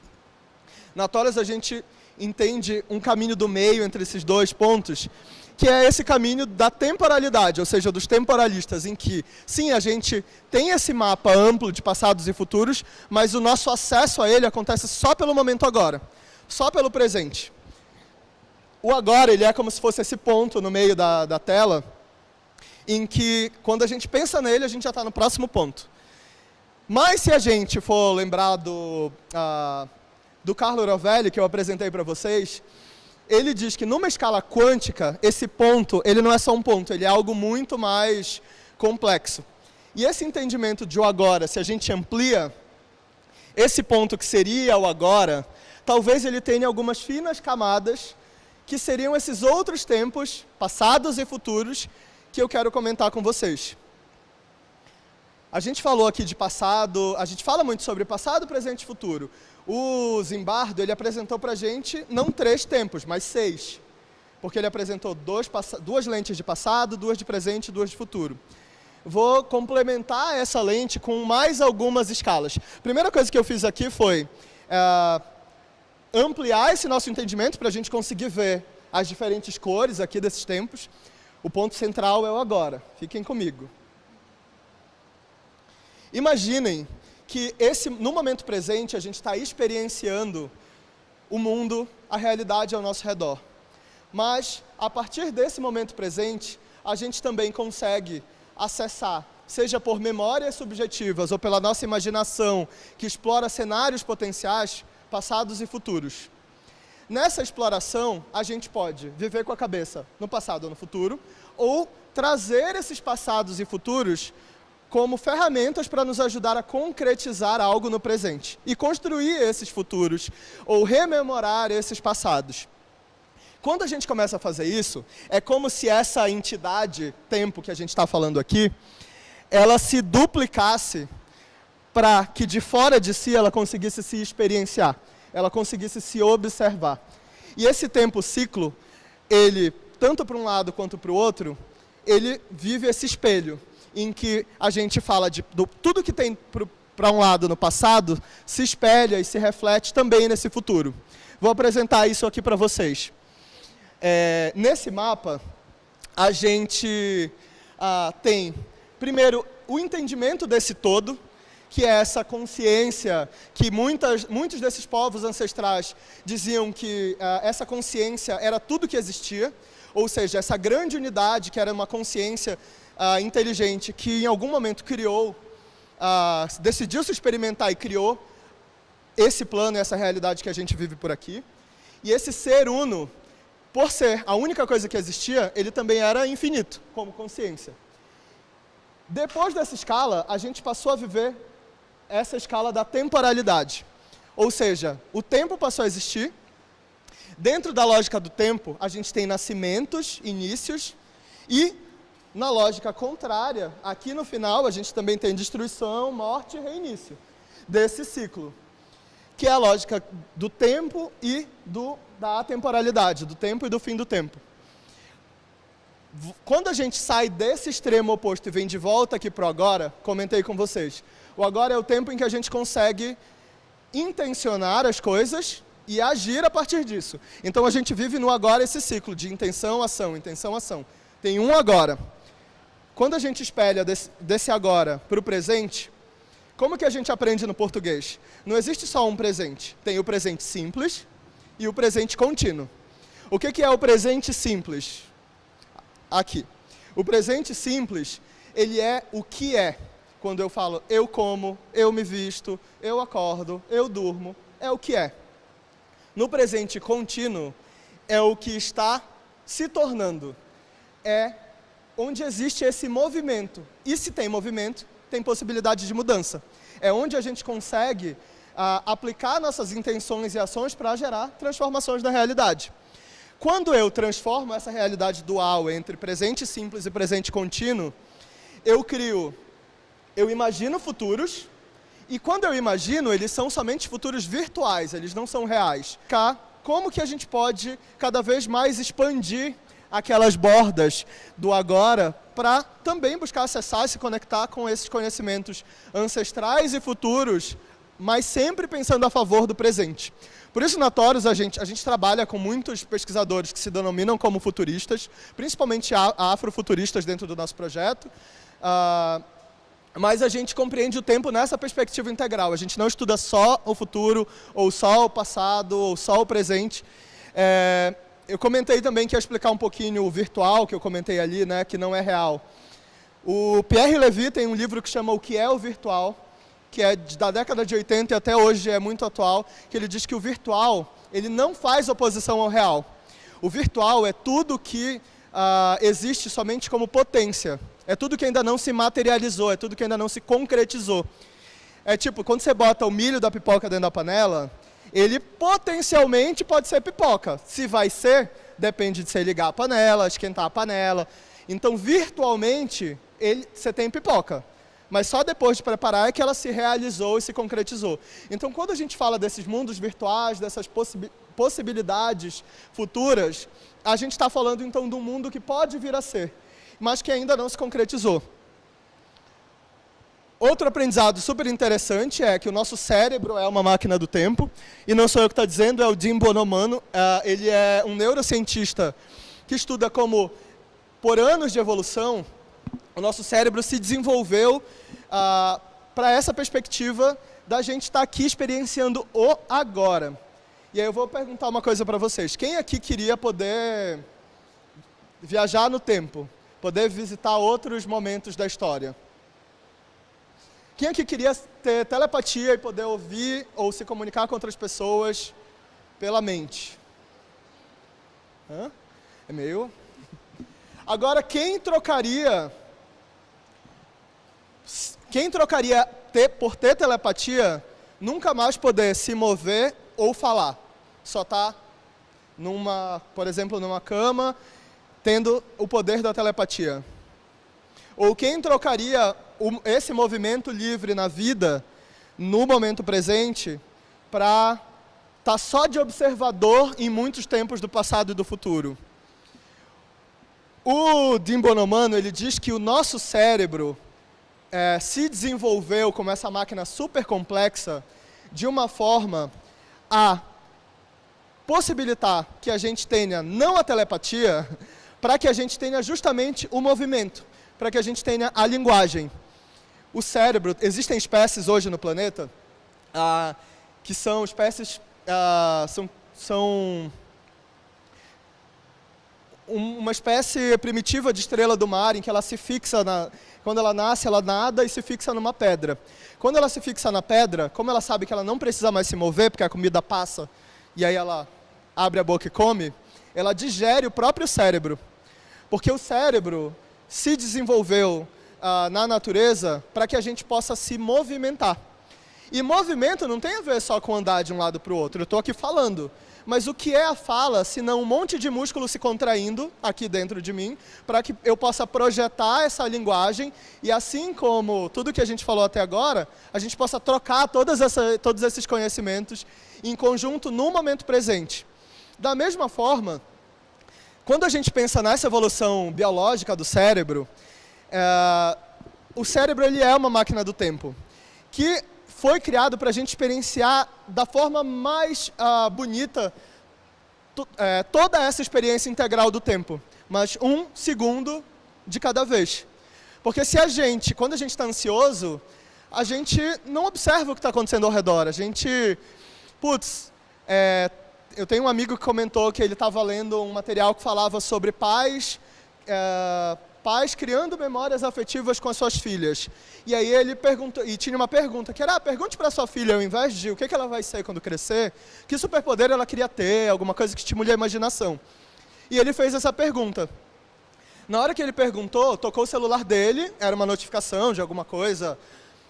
Speaker 2: Na Taurus a gente entende um caminho do meio entre esses dois pontos, que é esse caminho da temporalidade, ou seja, dos temporalistas, em que, sim, a gente tem esse mapa amplo de passados e futuros, mas o nosso acesso a ele acontece só pelo momento agora, só pelo presente. O agora, ele é como se fosse esse ponto no meio da tela, em que, quando a gente pensa nele, a gente já está no próximo ponto. Mas se a gente for lembrar do Carlo Rovelli, que eu apresentei para vocês, ele diz que numa escala quântica, esse ponto, ele não é só um ponto, ele é algo muito mais complexo. E esse entendimento de o agora, se a gente amplia, esse ponto que seria o agora, talvez ele tenha algumas finas camadas, que seriam esses outros tempos, passados e futuros, que eu quero comentar com vocês. A gente falou aqui de passado, a gente fala muito sobre passado, presente e futuro. O Zimbardo, ele apresentou para a gente, não 3 tempos, mas 6. Porque ele apresentou 2 lentes de passado, 2 de presente e 2 de futuro. Vou complementar essa lente com mais algumas escalas. A primeira coisa que eu fiz aqui foi ampliar esse nosso entendimento para a gente conseguir ver as diferentes cores aqui desses tempos. O ponto central é o agora. Fiquem comigo. Imaginem que no momento presente a gente está experienciando o mundo, a realidade ao nosso redor. Mas, a partir desse momento presente, a gente também consegue acessar, seja por memórias subjetivas ou pela nossa imaginação, que explora cenários potenciais, passados e futuros. Nessa exploração, a gente pode viver com a cabeça no passado ou no futuro, ou trazer esses passados e futuros como ferramentas para nos ajudar a concretizar algo no presente e construir esses futuros ou rememorar esses passados. Quando a gente começa a fazer isso, é como se essa entidade, tempo que a gente está falando aqui, ela se duplicasse para que de fora de si ela conseguisse se experienciar, ela conseguisse se observar. E esse tempo ciclo, ele, tanto para um lado quanto para o outro, ele vive esse espelho, em que a gente fala de tudo que tem para um lado no passado, se espelha e se reflete também nesse futuro. Vou apresentar isso aqui para vocês. Nesse mapa, a gente tem, primeiro, o entendimento desse todo, que é essa consciência que muitos desses povos ancestrais diziam que essa consciência era tudo que existia, ou seja, essa grande unidade que era uma consciência inteligente que em algum momento criou, decidiu se experimentar e criou esse plano e essa realidade que a gente vive por aqui. E esse ser uno, por ser a única coisa que existia, ele também era infinito, como consciência. Depois dessa escala, a gente passou a viver essa escala da temporalidade. Ou seja, o tempo passou a existir. Dentro da lógica do tempo, a gente tem nascimentos, inícios, e na lógica contrária, aqui no final, a gente também tem destruição, morte e reinício desse ciclo, que é a lógica do tempo e da atemporalidade, do tempo e do fim do tempo. Quando a gente sai desse extremo oposto e vem de volta aqui para o agora, comentei com vocês, o agora é o tempo em que a gente consegue intencionar as coisas e agir a partir disso. Então a gente vive no agora esse ciclo de intenção, ação, intenção, ação. Tem um agora. Quando a gente espelha desse agora para o presente, como que a gente aprende no português? Não existe só um presente. Tem o presente simples e o presente contínuo. O que é o presente simples? Aqui. O presente simples, ele é o que é. Quando eu falo eu como, eu me visto, eu acordo, eu durmo, é o que é. No presente contínuo, é o que está se tornando. É onde existe esse movimento. E se tem movimento, tem possibilidade de mudança. É onde a gente consegue aplicar nossas intenções e ações para gerar transformações na realidade. Quando eu transformo essa realidade dual entre presente simples e presente contínuo, eu imagino futuros, e quando eu imagino, eles são somente futuros virtuais, eles não são reais. Como que a gente pode cada vez mais expandir aquelas bordas do agora para também buscar acessar e se conectar com esses conhecimentos ancestrais e futuros, mas sempre pensando a favor do presente. Por isso, na Torus, a gente trabalha com muitos pesquisadores que se denominam como futuristas, principalmente afrofuturistas dentro do nosso projeto, mas a gente compreende o tempo nessa perspectiva integral. A gente não estuda só o futuro, ou só o passado, ou só o presente. eu comentei também que ia explicar um pouquinho o virtual, que eu comentei ali, né, que não é real. O Pierre Levy tem um livro que chama O que é o Virtual, que é da década de 80 e até hoje é muito atual, que ele diz que o virtual, ele não faz oposição ao real. O virtual é tudo que existe somente como potência. É tudo que ainda não se materializou, é tudo que ainda não se concretizou. É tipo, quando você bota o milho da pipoca dentro da panela, ele potencialmente pode ser pipoca. Se vai ser, depende de você ligar a panela, esquentar a panela. Então, virtualmente, você tem pipoca. Mas só depois de preparar é que ela se realizou e se concretizou. Então, quando a gente fala desses mundos virtuais, dessas possibilidades futuras, a gente está falando, então, de um mundo que pode vir a ser, mas que ainda não se concretizou. Outro aprendizado super interessante é que o nosso cérebro é uma máquina do tempo, e não sou eu que estou dizendo, é o Jim Bonomano. Ele é um neurocientista que estuda como, por anos de evolução, o nosso cérebro se desenvolveu para essa perspectiva da gente estar aqui experienciando o agora. E aí eu vou perguntar uma coisa para vocês. Quem aqui queria poder viajar no tempo? Poder visitar outros momentos da história? Quem aqui queria ter telepatia e poder ouvir ou se comunicar com outras pessoas pela mente? É meio... Agora, quem trocaria por ter telepatia, nunca mais poder se mover ou falar? Só tá por exemplo, numa cama, tendo o poder da telepatia. Ou quem trocaria esse movimento livre na vida, no momento presente, para estar só de observador em muitos tempos do passado e do futuro? O Jim Bonomano, ele diz que o nosso cérebro se desenvolveu como essa máquina super complexa de uma forma a possibilitar que a gente tenha não a telepatia, para que a gente tenha justamente o movimento, para que a gente tenha a linguagem. O cérebro, existem espécies hoje no planeta que são espécies, são uma espécie primitiva de estrela do mar, em que ela se fixa, quando ela nasce, ela nada e se fixa numa pedra. Quando ela se fixa na pedra, como ela sabe que ela não precisa mais se mover, porque a comida passa, e aí ela abre a boca e come, ela digere o próprio cérebro. Porque o cérebro se desenvolveu na natureza para que a gente possa se movimentar. E movimento não tem a ver só com andar de um lado para o outro, eu estou aqui falando. Mas o que é a fala, se não um monte de músculo se contraindo aqui dentro de mim, para que eu possa projetar essa linguagem, e assim como tudo que a gente falou até agora, a gente possa trocar todos esses conhecimentos em conjunto no momento presente. Da mesma forma, quando a gente pensa nessa evolução biológica do cérebro, o cérebro ele é uma máquina do tempo, que foi criado para a gente experienciar da forma mais bonita toda essa experiência integral do tempo, mas 1 segundo de cada vez. Porque se quando a gente está ansioso, a gente não observa o que está acontecendo ao redor. A gente, eu tenho um amigo que comentou que ele estava lendo um material que falava sobre pais criando memórias afetivas com as suas filhas. E aí ele perguntou, e tinha uma pergunta, que era, pergunte para sua filha, ao invés de o que ela vai ser quando crescer, que superpoder ela queria ter, alguma coisa que estimule a imaginação. E ele fez essa pergunta. Na hora que ele perguntou, tocou o celular dele, era uma notificação de alguma coisa,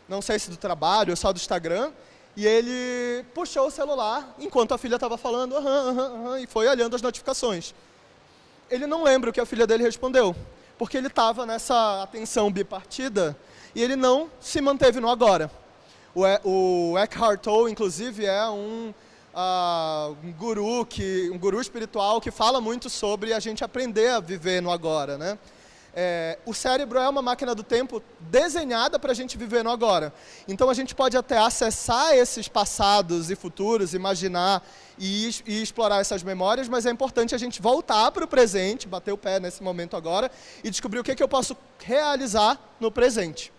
Speaker 2: não sei se do trabalho ou só do Instagram, e ele puxou o celular enquanto a filha estava falando, e foi olhando as notificações. Ele não lembra o que a filha dele respondeu, porque ele estava nessa atenção bipartida e ele não se manteve no agora. O Eckhart Tolle, inclusive, é um guru espiritual que fala muito sobre a gente aprender a viver no agora, né? O cérebro é uma máquina do tempo desenhada para a gente viver no agora. Então a gente pode até acessar esses passados e futuros, imaginar e explorar essas memórias, mas é importante a gente voltar para o presente, bater o pé nesse momento agora e descobrir o que eu posso realizar no presente.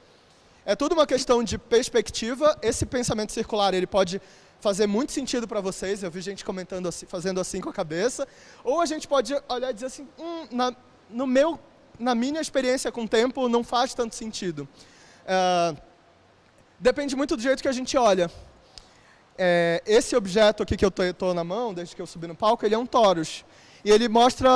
Speaker 2: É tudo uma questão de perspectiva. Esse pensamento circular ele pode fazer muito sentido para vocês, eu vi gente comentando assim, fazendo assim com a cabeça, ou a gente pode olhar e dizer assim, na minha experiência com o tempo, não faz tanto sentido. Depende muito do jeito que a gente olha. Esse objeto aqui que eu estou na mão, desde que eu subi no palco, ele é um torus. E ele mostra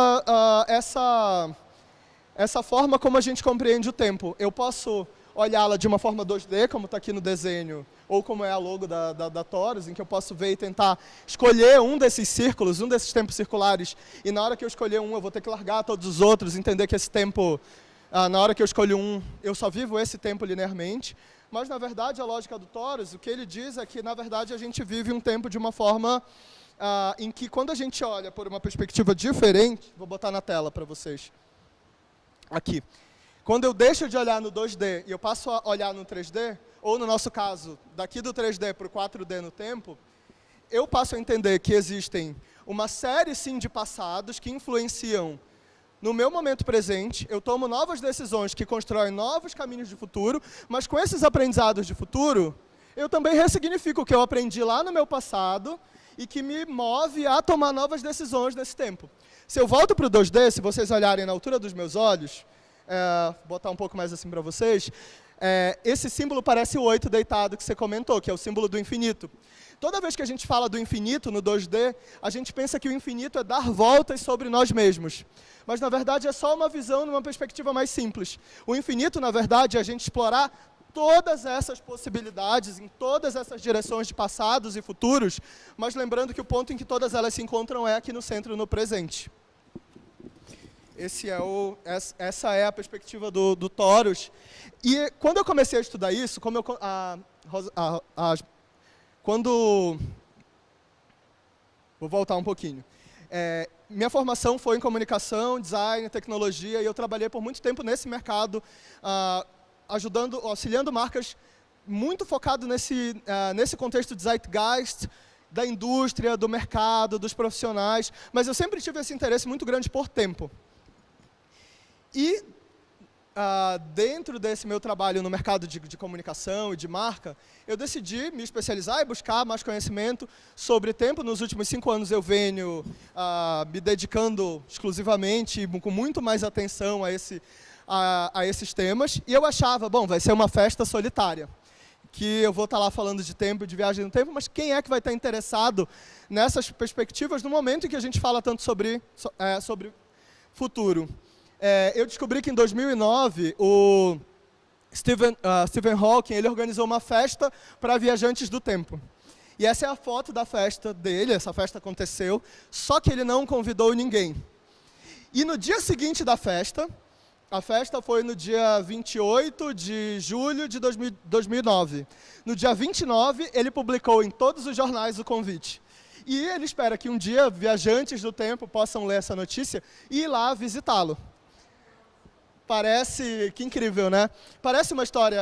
Speaker 2: essa forma como a gente compreende o tempo. Eu posso olhá-la de uma forma 2D, como está aqui no desenho, ou como é a logo da Torus, em que eu posso ver e tentar escolher um desses círculos, um desses tempos circulares, e na hora que eu escolher um, eu vou ter que largar todos os outros, entender que esse tempo, na hora que eu escolho um, eu só vivo esse tempo linearmente. Mas, na verdade, a lógica do Torus, o que ele diz é que, na verdade, a gente vive um tempo de uma forma em que, quando a gente olha por uma perspectiva diferente, vou botar na tela para vocês, aqui. Quando eu deixo de olhar no 2D e eu passo a olhar no 3D, ou no nosso caso, daqui do 3D para o 4D no tempo, eu passo a entender que existem uma série, sim, de passados que influenciam no meu momento presente. Eu tomo novas decisões que constroem novos caminhos de futuro, mas com esses aprendizados de futuro, eu também ressignifico o que eu aprendi lá no meu passado e que me move a tomar novas decisões nesse tempo. Se eu volto para o 2D, se vocês olharem na altura dos meus olhos, vou botar um pouco mais assim para vocês, esse símbolo parece o 8 deitado que você comentou, que é o símbolo do infinito. Toda vez que a gente fala do infinito no 2D, a gente pensa que o infinito é dar voltas sobre nós mesmos. Mas, na verdade, é só uma visão numa perspectiva mais simples. O infinito, na verdade, é a gente explorar todas essas possibilidades, em todas essas direções de passados e futuros, mas lembrando que o ponto em que todas elas se encontram é aqui no centro, no presente. Essa é a perspectiva do Torus. E quando eu comecei a estudar isso, vou voltar um pouquinho. Minha formação foi em comunicação, design, tecnologia, e eu trabalhei por muito tempo nesse mercado, auxiliando marcas, muito focado nesse contexto de zeitgeist, da indústria, do mercado, dos profissionais, mas eu sempre tive esse interesse muito grande por tempo. E, dentro desse meu trabalho no mercado de comunicação e de marca, eu decidi me especializar e buscar mais conhecimento sobre tempo. Nos últimos 5 anos eu venho me dedicando exclusivamente, com muito mais atenção a esses temas. E eu achava, bom, vai ser uma festa solitária, que eu vou estar lá falando de tempo, de viagem no tempo, mas quem é que vai estar interessado nessas perspectivas no momento em que a gente fala tanto sobre futuro? Eu descobri que em 2009, o Stephen Hawking ele organizou uma festa para viajantes do tempo. E essa é a foto da festa dele, essa festa aconteceu, só que ele não convidou ninguém. E no dia seguinte da festa, a festa foi no dia 28 de julho de 2009. No dia 29, ele publicou em todos os jornais o convite. E ele espera que um dia viajantes do tempo possam ler essa notícia e ir lá visitá-lo. Parece, que incrível, né? Parece uma história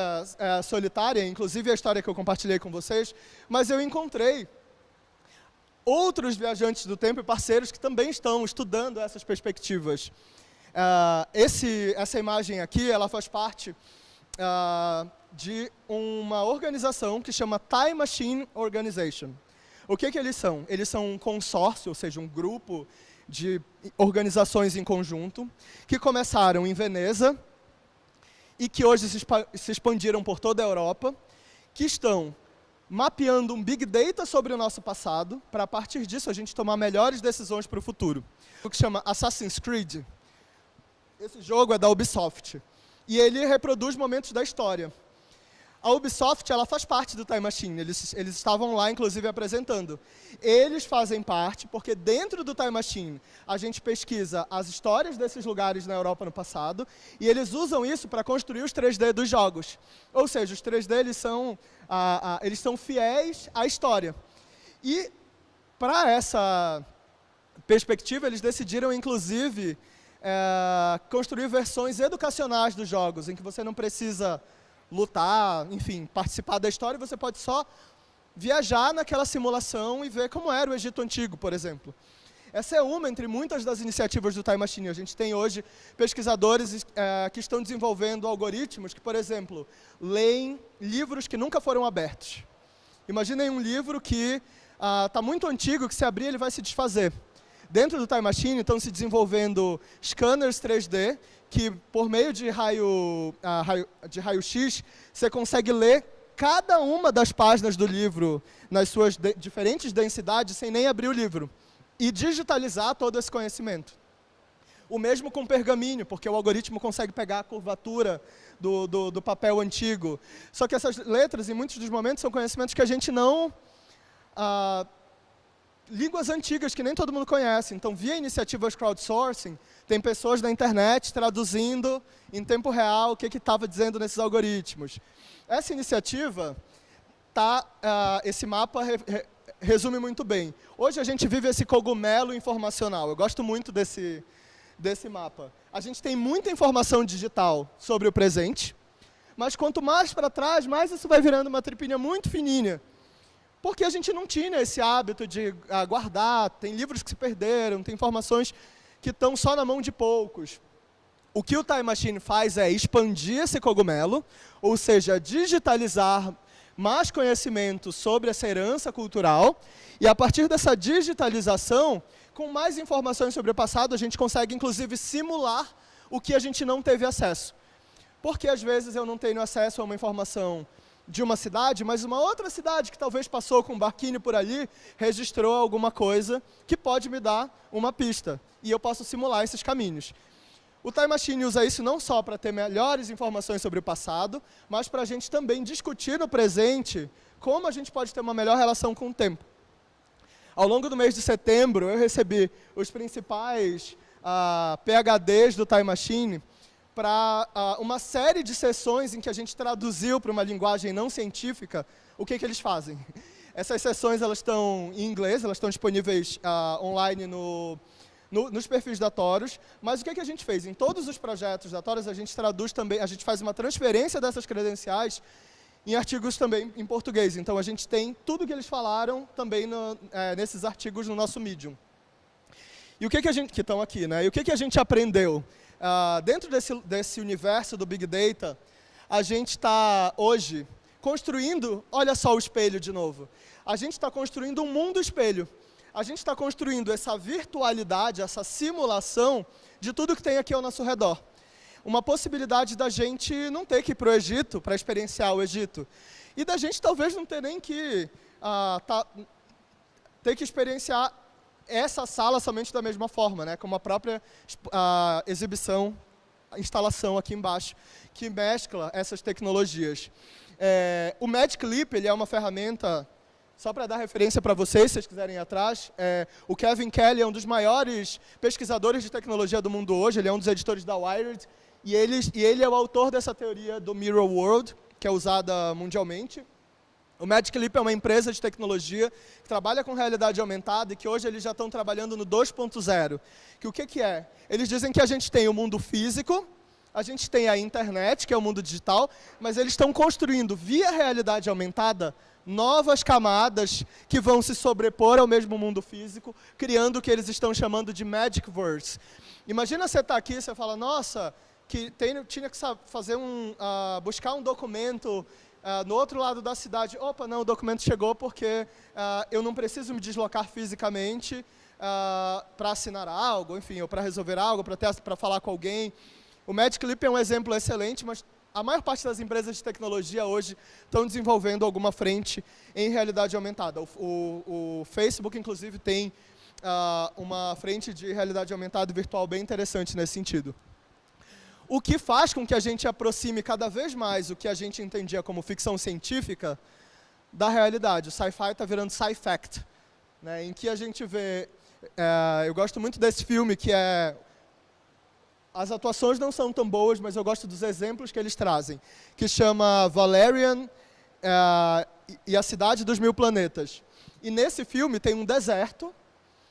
Speaker 2: solitária, inclusive a história que eu compartilhei com vocês, mas eu encontrei outros viajantes do tempo e parceiros que também estão estudando essas perspectivas. Essa imagem aqui, ela faz parte de uma organização que chama Time Machine Organization. O que eles são? Eles são um consórcio, ou seja, um grupo de organizações em conjunto, que começaram em Veneza e que hoje se expandiram por toda a Europa, que estão mapeando um Big Data sobre o nosso passado, para a partir disso a gente tomar melhores decisões para o futuro. O que chama Assassin's Creed. Esse jogo é da Ubisoft e ele reproduz momentos da história. A Ubisoft ela faz parte do Time Machine, eles estavam lá, inclusive, apresentando. Eles fazem parte porque dentro do Time Machine a gente pesquisa as histórias desses lugares na Europa no passado e eles usam isso para construir os 3D dos jogos. Ou seja, os 3D eles são fiéis à história. E, para essa perspectiva, eles decidiram, inclusive, construir versões educacionais dos jogos, em que você não precisa lutar, enfim, participar da história, você pode só viajar naquela simulação e ver como era o Egito Antigo, por exemplo. Essa é uma entre muitas das iniciativas do Time Machine. A gente tem hoje pesquisadores que estão desenvolvendo algoritmos que, por exemplo, leem livros que nunca foram abertos. Imaginem um livro que está muito antigo, que se abrir ele vai se desfazer. Dentro do Time Machine estão se desenvolvendo scanners 3D, que por meio de raio-x, você consegue ler cada uma das páginas do livro nas suas diferentes densidades sem nem abrir o livro. E digitalizar todo esse conhecimento. O mesmo com pergaminho, porque o algoritmo consegue pegar a curvatura do papel antigo. Só que essas letras, em muitos dos momentos, são conhecimentos que a gente não... línguas antigas que nem todo mundo conhece. Então, via iniciativas crowdsourcing, tem pessoas na internet traduzindo em tempo real o que estava dizendo nesses algoritmos. Essa iniciativa, esse mapa resume muito bem. Hoje a gente vive esse cogumelo informacional. Eu gosto muito desse mapa. A gente tem muita informação digital sobre o presente, mas quanto mais para trás, mais isso vai virando uma tripinha muito fininha. Porque a gente não tinha esse hábito de guardar, tem livros que se perderam, tem informações que estão só na mão de poucos. O que o Time Machine faz é expandir esse cogumelo, ou seja, digitalizar mais conhecimento sobre essa herança cultural, e a partir dessa digitalização, com mais informações sobre o passado, a gente consegue, inclusive, simular o que a gente não teve acesso. Porque, às vezes, eu não tenho acesso a uma informação de uma cidade, mas uma outra cidade que talvez passou com um barquinho por ali, registrou alguma coisa que pode me dar uma pista. E eu posso simular esses caminhos. O Time Machine usa isso não só para ter melhores informações sobre o passado, mas para a gente também discutir no presente como a gente pode ter uma melhor relação com o tempo. Ao longo do mês de setembro, eu recebi os principais PhDs do Time Machine para uma série de sessões em que a gente traduziu para uma linguagem não científica o que eles fazem. Essas sessões elas estão em inglês, elas estão disponíveis online nos perfis da Torus, mas o que a gente fez? Em todos os projetos da Torus, a gente traduz também, a gente faz uma transferência dessas credenciais em artigos também em português. Então, a gente tem tudo que eles falaram também nesses artigos no nosso Medium. E o que a gente... que estão aqui, né? E o que a gente aprendeu? Dentro desse universo do Big Data, a gente está, hoje, construindo... Olha só o espelho de novo. A gente está construindo um mundo espelho. A gente está construindo essa virtualidade, essa simulação de tudo que tem aqui ao nosso redor. Uma possibilidade da gente não ter que ir para o Egito, para experienciar o Egito. E da gente talvez não ter nem que ter que experienciar essa sala somente da mesma forma, né? Como a própria exibição, a instalação aqui embaixo, que mescla essas tecnologias. O Magic Leap, ele é uma ferramenta, só para dar referência para vocês, se vocês quiserem ir atrás, o Kevin Kelly é um dos maiores pesquisadores de tecnologia do mundo hoje, ele é um dos editores da Wired, e ele é o autor dessa teoria do Mirror World, que é usada mundialmente. O Magic Leap é uma empresa de tecnologia que trabalha com realidade aumentada e que hoje eles já estão trabalhando no 2.0. Que o que é? Eles dizem que a gente tem o mundo físico, a gente tem a internet, que é o mundo digital, mas eles estão construindo, via realidade aumentada, novas camadas que vão se sobrepor ao mesmo mundo físico, criando o que eles estão chamando de Magicverse. Imagina você estar aqui e você fala, nossa, que tinha que fazer buscar um documento no outro lado da cidade. Opa, não, o documento chegou porque eu não preciso me deslocar fisicamente para assinar algo, enfim, ou para resolver algo, para falar com alguém. O Magic Leap é um exemplo excelente, mas a maior parte das empresas de tecnologia hoje estão desenvolvendo alguma frente em realidade aumentada. O Facebook, inclusive, tem uma frente de realidade aumentada e virtual bem interessante nesse sentido. O que faz com que a gente aproxime cada vez mais o que a gente entendia como ficção científica da realidade. O sci-fi está virando sci-fact, né, em que a gente vê... eu gosto muito desse filme, que é... As atuações não são tão boas, mas eu gosto dos exemplos que eles trazem, que chama Valerian e a Cidade dos Mil Planetas. E nesse filme tem um deserto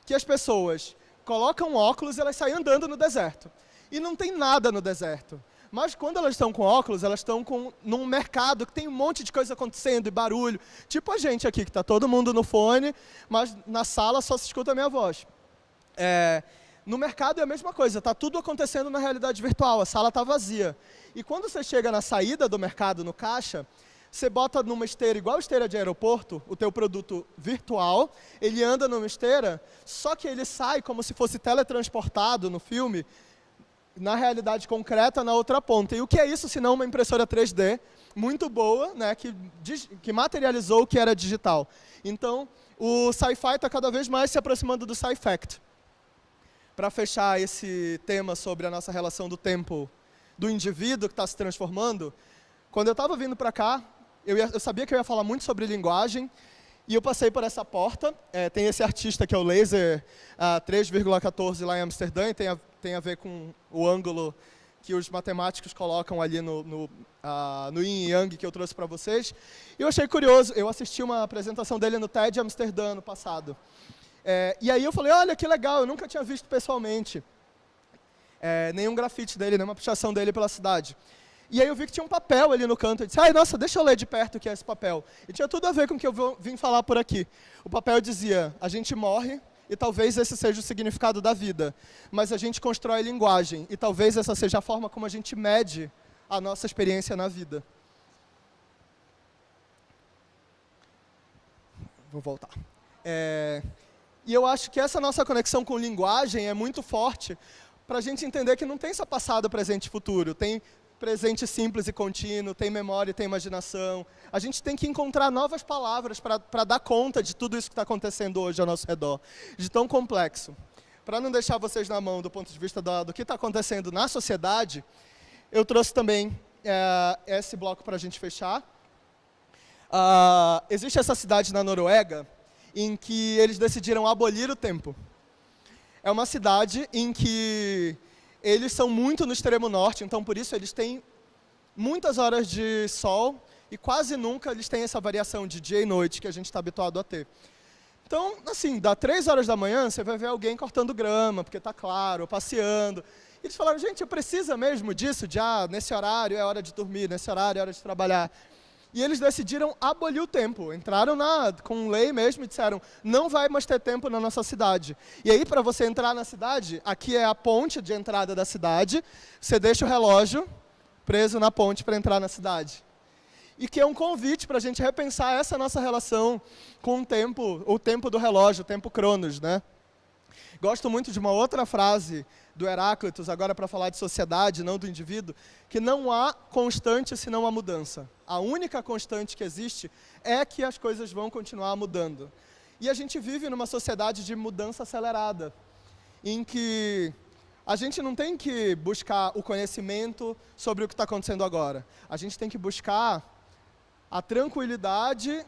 Speaker 2: que as pessoas colocam óculos e elas saem andando no deserto. E não tem nada no deserto. Mas quando elas estão com óculos, elas estão num mercado que tem um monte de coisa acontecendo e barulho. Tipo a gente aqui, que está todo mundo no fone, mas na sala só se escuta a minha voz. No mercado é a mesma coisa, está tudo acontecendo na realidade virtual, a sala está vazia. E quando você chega na saída do mercado, no caixa, Você bota numa esteira, igual esteira de aeroporto, o teu produto virtual, ele anda numa esteira, só que ele sai como se fosse teletransportado no filme, na realidade concreta, na outra ponta. E o que é isso, senão uma impressora 3D muito boa, né, que materializou o que era digital. Então, o sci-fi está cada vez mais se aproximando do sci-fact. Para fechar esse tema sobre a nossa relação do tempo, do indivíduo que está se transformando, quando eu estava vindo para cá, eu sabia que eu ia falar muito sobre linguagem, e eu passei por essa porta. Tem esse artista que é o Laser 3,14 lá em Amsterdã, e tem a ver com o ângulo que os matemáticos colocam ali no Yin e Yang que eu trouxe para vocês. E eu achei curioso, eu assisti uma apresentação dele no TED Amsterdã no passado. E aí eu falei, olha que legal, eu nunca tinha visto pessoalmente nenhum grafite dele, nenhuma pichação dele pela cidade. E aí eu vi que tinha um papel ali no canto. Eu disse, ai, nossa, deixa eu ler de perto o que é esse papel. E tinha tudo a ver com o que eu vim falar por aqui. O papel dizia, a gente morre, e talvez esse seja o significado da vida. Mas a gente constrói linguagem, e talvez essa seja a forma como a gente mede a nossa experiência na vida. Vou voltar. E eu acho que essa nossa conexão com linguagem é muito forte para a gente entender que não tem só passado, presente e futuro. Tem presente simples e contínuo, tem memória, tem imaginação. A gente tem que encontrar novas palavras para dar conta de tudo isso que está acontecendo hoje ao nosso redor, de tão complexo. Para não deixar vocês na mão do ponto de vista do que está acontecendo na sociedade, eu trouxe também esse bloco para a gente fechar. Existe essa cidade na Noruega em que eles decidiram abolir o tempo. É uma cidade em que eles são muito no extremo norte, então por isso eles têm muitas horas de sol e quase nunca eles têm essa variação de dia e noite que a gente está habituado a ter. Então, assim, dá 3 horas da manhã, você vai ver alguém cortando grama, porque está claro, ou passeando. E eles falaram, gente, precisa mesmo disso, nesse horário é hora de dormir, nesse horário é hora de trabalhar. E eles decidiram abolir o tempo. Entraram com lei mesmo e disseram, não vai mais ter tempo na nossa cidade. E aí, para você entrar na cidade, aqui é a ponte de entrada da cidade, você deixa o relógio preso na ponte para entrar na cidade. E que é um convite para a gente repensar essa nossa relação com o tempo do relógio, o tempo Cronos, né? Gosto muito de uma outra frase do Heráclitos, agora para falar de sociedade, não do indivíduo, que não há constante senão a mudança. A única constante que existe é que as coisas vão continuar mudando. E a gente vive numa sociedade de mudança acelerada, em que a gente não tem que buscar o conhecimento sobre o que está acontecendo agora. A gente tem que buscar a tranquilidade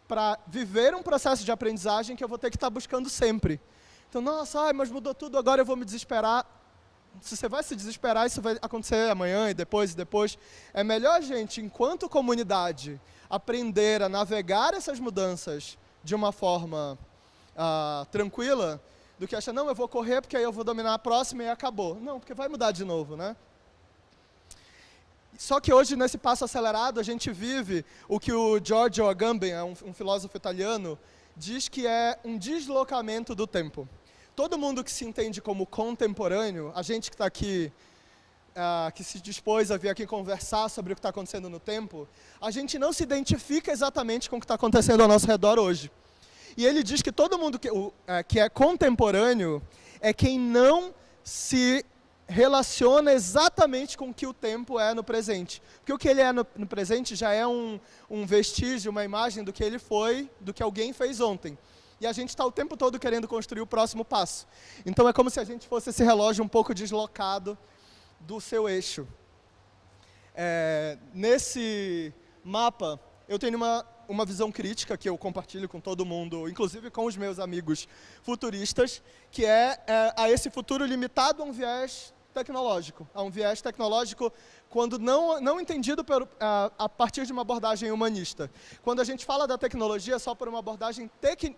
Speaker 2: para viver um processo de aprendizagem que eu vou ter que estar buscando sempre. Então, nossa, mas mudou tudo, agora eu vou me desesperar. Se você vai se desesperar, isso vai acontecer amanhã e depois. É melhor a gente, enquanto comunidade, aprender a navegar essas mudanças de uma forma tranquila, do que achar, não, eu vou correr porque aí eu vou dominar a próxima e acabou. Não, porque vai mudar de novo, né? Só que hoje, nesse passo acelerado, a gente vive o que o Giorgio Agamben, um filósofo italiano, diz que é um deslocamento do tempo. Todo mundo que se entende como contemporâneo, a gente que está aqui, que se dispôs a vir aqui conversar sobre o que está acontecendo no tempo, a gente não se identifica exatamente com o que está acontecendo ao nosso redor hoje. E ele diz que todo mundo que é contemporâneo é quem não se relaciona exatamente com o que o tempo é no presente. Porque o que ele é no presente já é um vestígio, uma imagem do que ele foi, do que alguém fez ontem. E a gente está o tempo todo querendo construir o próximo passo. Então é como se a gente fosse esse relógio um pouco deslocado do seu eixo. Nesse mapa, eu tenho uma visão crítica que eu compartilho com todo mundo, inclusive com os meus amigos futuristas, que é a esse futuro limitado a um viés tecnológico. A um viés tecnológico quando não entendido a partir de uma abordagem humanista. Quando a gente fala da tecnologia só por uma abordagem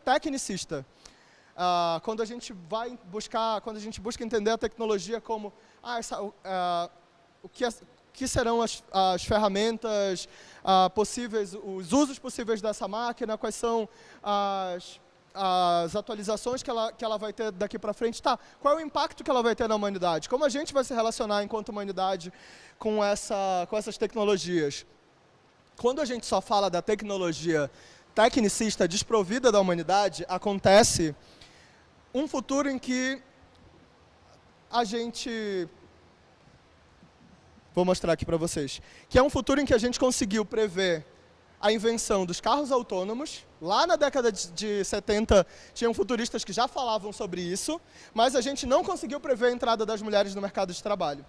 Speaker 2: tecnicista. Quando a gente busca entender a tecnologia como o que serão as ferramentas possíveis, os usos possíveis dessa máquina, quais são as atualizações que ela vai ter daqui para frente. Qual é o impacto que ela vai ter na humanidade? Como a gente vai se relacionar enquanto humanidade com essas tecnologias? quando a gente só fala da tecnologia tecnicista desprovida da humanidade, acontece um futuro em que a gente... Vou mostrar aqui para vocês. Que é um futuro em que a gente conseguiu prever a invenção dos carros autônomos. Lá na década de 70, tinham futuristas que já falavam sobre isso, mas a gente não conseguiu prever a entrada das mulheres no mercado de trabalho.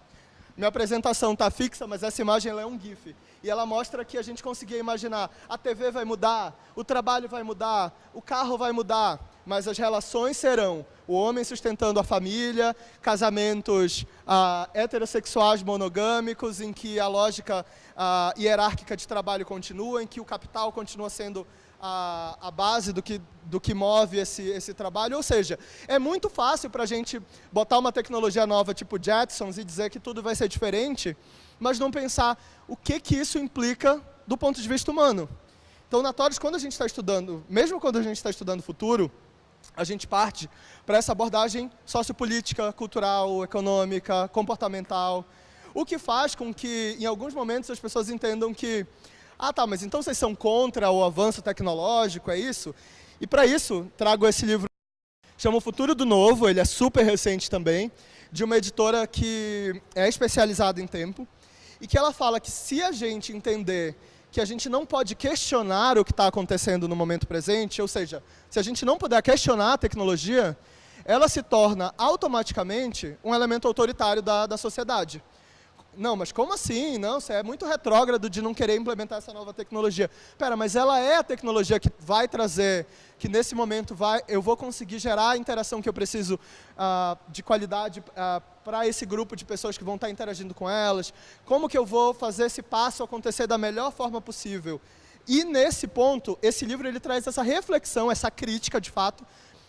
Speaker 2: Minha apresentação está fixa, mas essa imagem ela é um GIF. E ela mostra que a gente conseguia imaginar a TV vai mudar, o trabalho vai mudar, o carro vai mudar, mas as relações serão o homem sustentando a família, casamentos heterossexuais monogâmicos, em que a lógica hierárquica de trabalho continua, em que o capital continua sendo a base do que move esse trabalho. Ou seja, é muito fácil para a gente botar uma tecnologia nova tipo Jetsons e dizer que tudo vai ser diferente, mas não pensar o que isso implica do ponto de vista humano. Então, na TODES, quando a gente está estudando, mesmo quando a gente está estudando o futuro, a gente parte para essa abordagem sociopolítica, cultural, econômica, comportamental, o que faz com que, em alguns momentos, as pessoas entendam que tá, mas então vocês são contra o avanço tecnológico, é isso? E para isso, trago esse livro, chama O Futuro do Novo, ele é super recente também, de uma editora que é especializada em tempo, e que ela fala que se a gente entender que a gente não pode questionar o que está acontecendo no momento presente, ou seja, se a gente não puder questionar a tecnologia, ela se torna automaticamente um elemento autoritário da sociedade. Não, mas como assim? Não, você é muito retrógrado de não querer implementar essa nova tecnologia. Espera, mas ela é a tecnologia que vai trazer, que nesse momento eu vou conseguir gerar a interação que eu preciso de qualidade para esse grupo de pessoas que vão estar interagindo com elas. Como que eu vou fazer esse passo acontecer da melhor forma possível? E nesse ponto, esse livro ele traz essa reflexão, essa crítica de fato,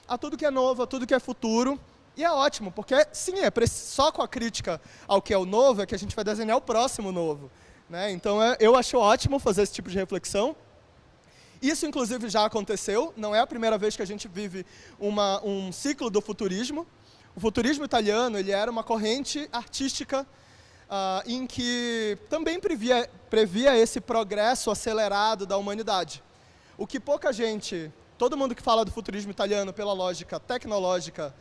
Speaker 2: a tudo que é novo, a tudo que é futuro. E é ótimo, porque sim, só com a crítica ao que é o novo é que a gente vai desenhar o próximo novo, né? Então eu acho ótimo fazer esse tipo de reflexão. Isso, inclusive, já aconteceu, não é a primeira vez que a gente vive um ciclo do futurismo. O futurismo italiano ele era uma corrente artística em que também previa esse progresso acelerado da humanidade. O que pouca gente, todo mundo que fala do futurismo italiano pela lógica tecnológica,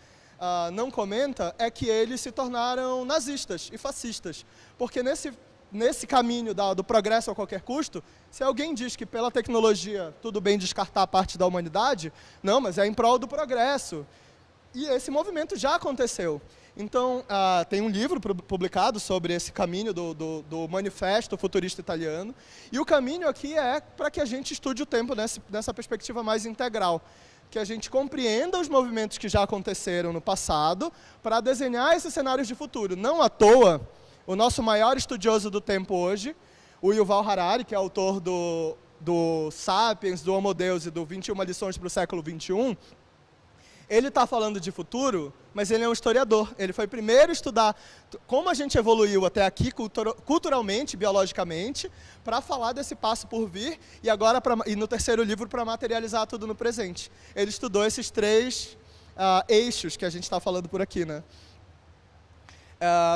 Speaker 2: não comenta é que eles se tornaram nazistas e fascistas. Porque nesse caminho do progresso a qualquer custo, se alguém diz que pela tecnologia tudo bem descartar parte da humanidade, não, mas é em prol do progresso. E esse movimento já aconteceu. Então, tem um livro publicado sobre esse caminho do Manifesto Futurista Italiano. E o caminho aqui é para que a gente estude o tempo nessa perspectiva mais integral. Que a gente compreenda os movimentos que já aconteceram no passado para desenhar esses cenários de futuro. Não à toa, o nosso maior estudioso do tempo hoje, o Yuval Harari, que é autor do Sapiens, do Homo Deus e do 21 lições para o século XXI, ele está falando de futuro, mas ele é um historiador. Ele foi primeiro estudar como a gente evoluiu até aqui culturalmente, biologicamente, para falar desse passo por vir, e agora, e no terceiro livro, para materializar tudo no presente. Ele estudou esses três eixos que a gente está falando por aqui, né?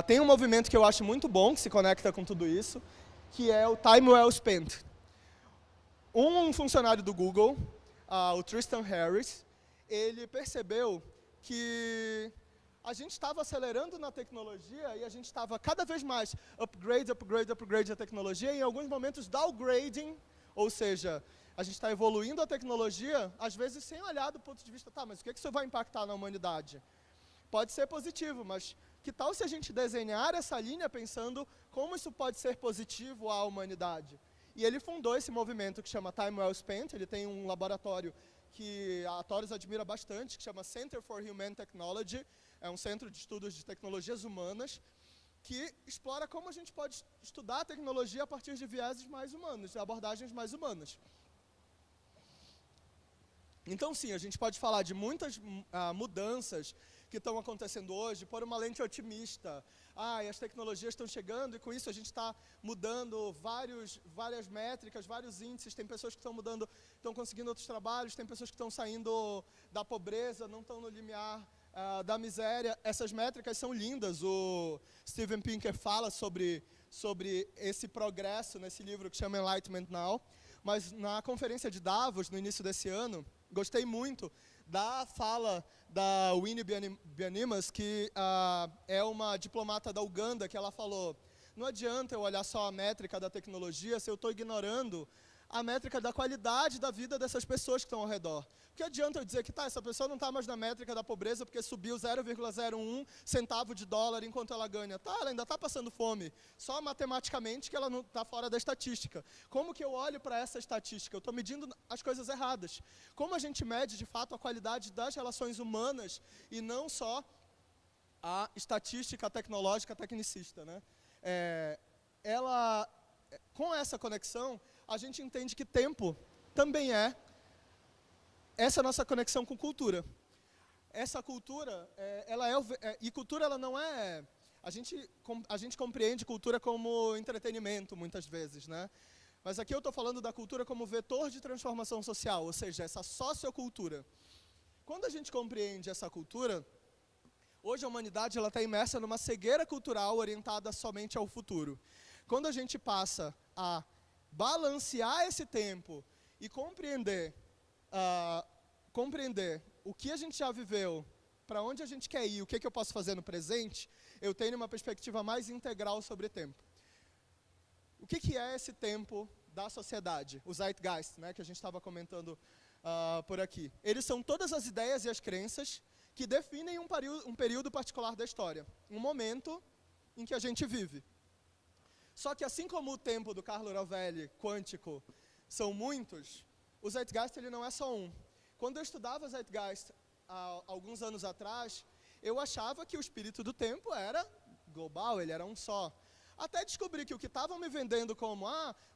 Speaker 2: Tem um movimento que eu acho muito bom, que se conecta com tudo isso, que é o Time Well Spent. Um funcionário do Google, o Tristan Harris, ele percebeu que a gente estava acelerando na tecnologia e a gente estava cada vez mais upgrade a tecnologia e em alguns momentos downgrading, ou seja, a gente está evoluindo a tecnologia, às vezes sem olhar do ponto de vista, tá, mas o que isso vai impactar na humanidade? Pode ser positivo, mas que tal se a gente desenhar essa linha pensando como isso pode ser positivo à humanidade? E ele fundou esse movimento que chama Time Well Spent, ele tem um laboratório que a TODES admira bastante, que chama Center for Human Technology, é um centro de estudos de tecnologias humanas, que explora como a gente pode estudar a tecnologia a partir de vieses mais humanos, de abordagens mais humanas. Então, sim, a gente pode falar de muitas mudanças que estão acontecendo hoje por uma lente otimista. E as tecnologias estão chegando e com isso a gente está mudando várias métricas, vários índices. Tem pessoas que estão conseguindo outros trabalhos, tem pessoas que estão saindo da pobreza, não estão no limiar da miséria. Essas métricas são lindas. O Steven Pinker fala sobre esse progresso nesse livro que chama Enlightenment Now. Mas na conferência de Davos, no início desse ano, gostei muito da fala da Winnie Byanyima, que é uma diplomata da Uganda, que ela falou: não adianta eu olhar só a métrica da tecnologia se eu estou ignorando a métrica da qualidade da vida dessas pessoas que estão ao redor. Porque adianta eu dizer que essa pessoa não está mais na métrica da pobreza porque subiu 0,01 centavo de dólar enquanto ela ganha. Ela ainda está passando fome. Só matematicamente que ela não está fora da estatística. Como que eu olho para essa estatística? Eu estou medindo as coisas erradas. Como a gente mede, de fato, a qualidade das relações humanas e não só a estatística tecnológica tecnicista, né? Com essa conexão, a gente entende que tempo também é essa nossa conexão com cultura. Essa cultura, e cultura ela não é... A gente compreende cultura como entretenimento, muitas vezes, né? Mas aqui eu estou falando da cultura como vetor de transformação social, ou seja, essa sociocultura. Quando a gente compreende essa cultura, hoje a humanidade está imersa numa cegueira cultural orientada somente ao futuro. Quando a gente passa a balancear esse tempo e compreender o que a gente já viveu, para onde a gente quer ir, o que eu posso fazer no presente, eu tenho uma perspectiva mais integral sobre tempo. O que é esse tempo da sociedade? O Zeitgeist, né, que a gente estava comentando por aqui. Eles são todas as ideias e as crenças que definem um período particular da história, um momento em que a gente vive. Só que assim como o tempo do Carlo Rovelli, quântico, são muitos, o Zeitgeist ele não é só um. Quando eu estudava Zeitgeist há alguns anos atrás, eu achava que o espírito do tempo era global, ele era um só. Até descobri que o que estavam me vendendo como,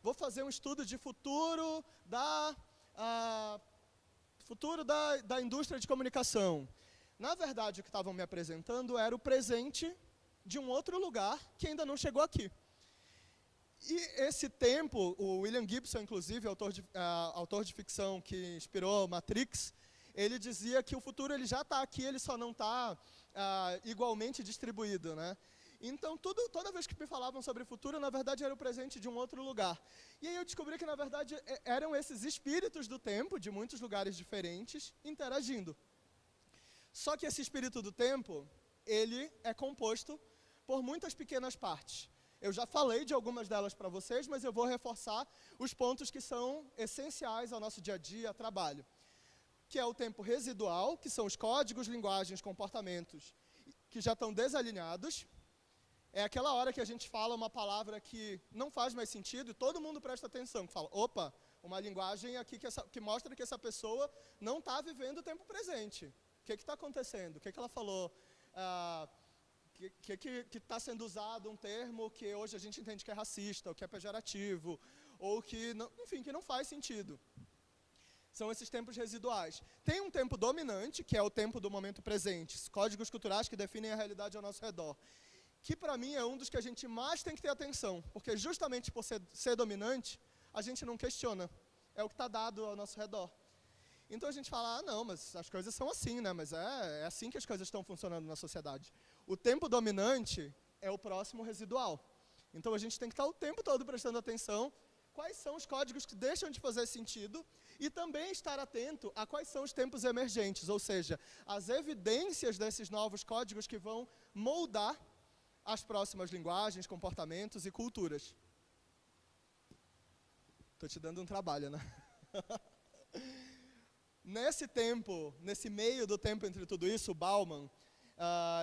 Speaker 2: vou fazer um estudo de futuro da indústria de comunicação. Na verdade, o que estavam me apresentando era o presente de um outro lugar que ainda não chegou aqui. E esse tempo, o William Gibson, inclusive, autor de ficção que inspirou Matrix, ele dizia que o futuro ele já está aqui, ele só não está igualmente distribuído, né? Então, toda vez que me falavam sobre o futuro, na verdade, era o presente de um outro lugar. E aí eu descobri que, na verdade, eram esses espíritos do tempo, de muitos lugares diferentes, interagindo. Só que esse espírito do tempo, ele é composto por muitas pequenas partes. Eu já falei de algumas delas para vocês, mas eu vou reforçar os pontos que são essenciais ao nosso dia a dia, trabalho. Que é o tempo residual, que são os códigos, linguagens, comportamentos que já estão desalinhados. É aquela hora que a gente fala uma palavra que não faz mais sentido e todo mundo presta atenção, que fala, opa, uma linguagem aqui que mostra que essa pessoa não está vivendo o tempo presente. O que está acontecendo? O que ela falou? Que está sendo usado um termo que hoje a gente entende que é racista, ou que é pejorativo, ou que, enfim, que não faz sentido. São esses tempos residuais. Tem um tempo dominante, que é o tempo do momento presente, códigos culturais que definem a realidade ao nosso redor, que para mim é um dos que a gente mais tem que ter atenção, porque justamente por ser dominante, a gente não questiona. É o que está dado ao nosso redor. Então a gente fala, não, mas as coisas são assim, né? Mas é assim que as coisas estão funcionando na sociedade. O tempo dominante é o próximo residual. Então a gente tem que estar o tempo todo prestando atenção quais são os códigos que deixam de fazer sentido e também estar atento a quais são os tempos emergentes, ou seja, as evidências desses novos códigos que vão moldar as próximas linguagens, comportamentos e culturas. Estou te dando um trabalho, né? Nesse meio do tempo entre tudo isso, Bauman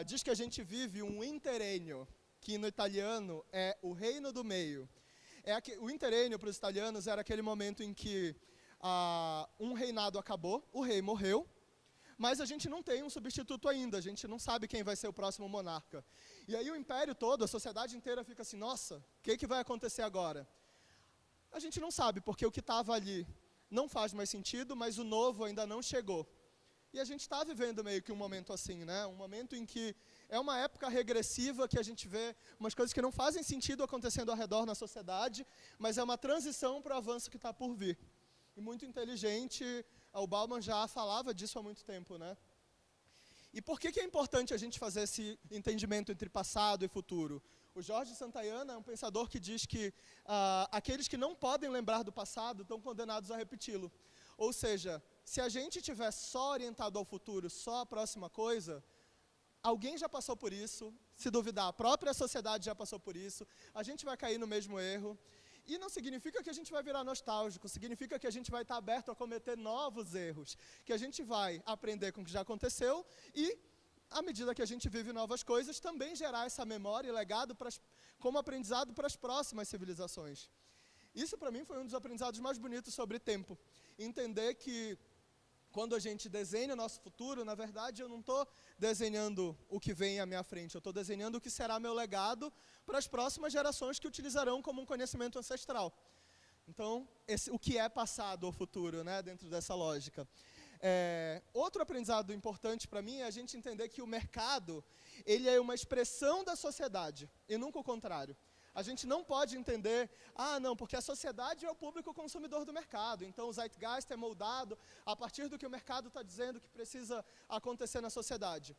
Speaker 2: diz que a gente vive um interregno, que no italiano é o reino do meio. O interregno para os italianos era aquele momento em que um reinado acabou, o rei morreu, mas a gente não tem um substituto ainda, a gente não sabe quem vai ser o próximo monarca. E aí o império todo, a sociedade inteira fica assim, nossa, o que vai acontecer agora? A gente não sabe, porque o que estava ali não faz mais sentido, mas o novo ainda não chegou. E a gente está vivendo meio que um momento assim, né? Um momento em que é uma época regressiva, que a gente vê umas coisas que não fazem sentido acontecendo ao redor na sociedade, mas é uma transição para o avanço que está por vir. E muito inteligente, o Bauman já falava disso há muito tempo, né? E por que é importante a gente fazer esse entendimento entre passado e futuro? O Jorge Santayana é um pensador que diz que aqueles que não podem lembrar do passado estão condenados a repeti-lo. Ou seja, se a gente estiver só orientado ao futuro, só a próxima coisa, alguém já passou por isso, se duvidar, a própria sociedade já passou por isso, a gente vai cair no mesmo erro. E não significa que a gente vai virar nostálgico, significa que a gente vai estar aberto a cometer novos erros, que a gente vai aprender com o que já aconteceu e, à medida que a gente vive novas coisas, também gerar essa memória e legado como aprendizado para as próximas civilizações. Isso, para mim, foi um dos aprendizados mais bonitos sobre tempo. Entender que, quando a gente desenha o nosso futuro, na verdade, eu não estou desenhando o que vem à minha frente, eu estou desenhando o que será meu legado para as próximas gerações que utilizarão como um conhecimento ancestral. Então, o que é passado ou futuro, né, dentro dessa lógica. Outro aprendizado importante para mim é a gente entender que o mercado ele é uma expressão da sociedade, e nunca o contrário. A gente não pode entender, não, porque a sociedade é o público consumidor do mercado, então o zeitgeist é moldado a partir do que o mercado está dizendo que precisa acontecer na sociedade.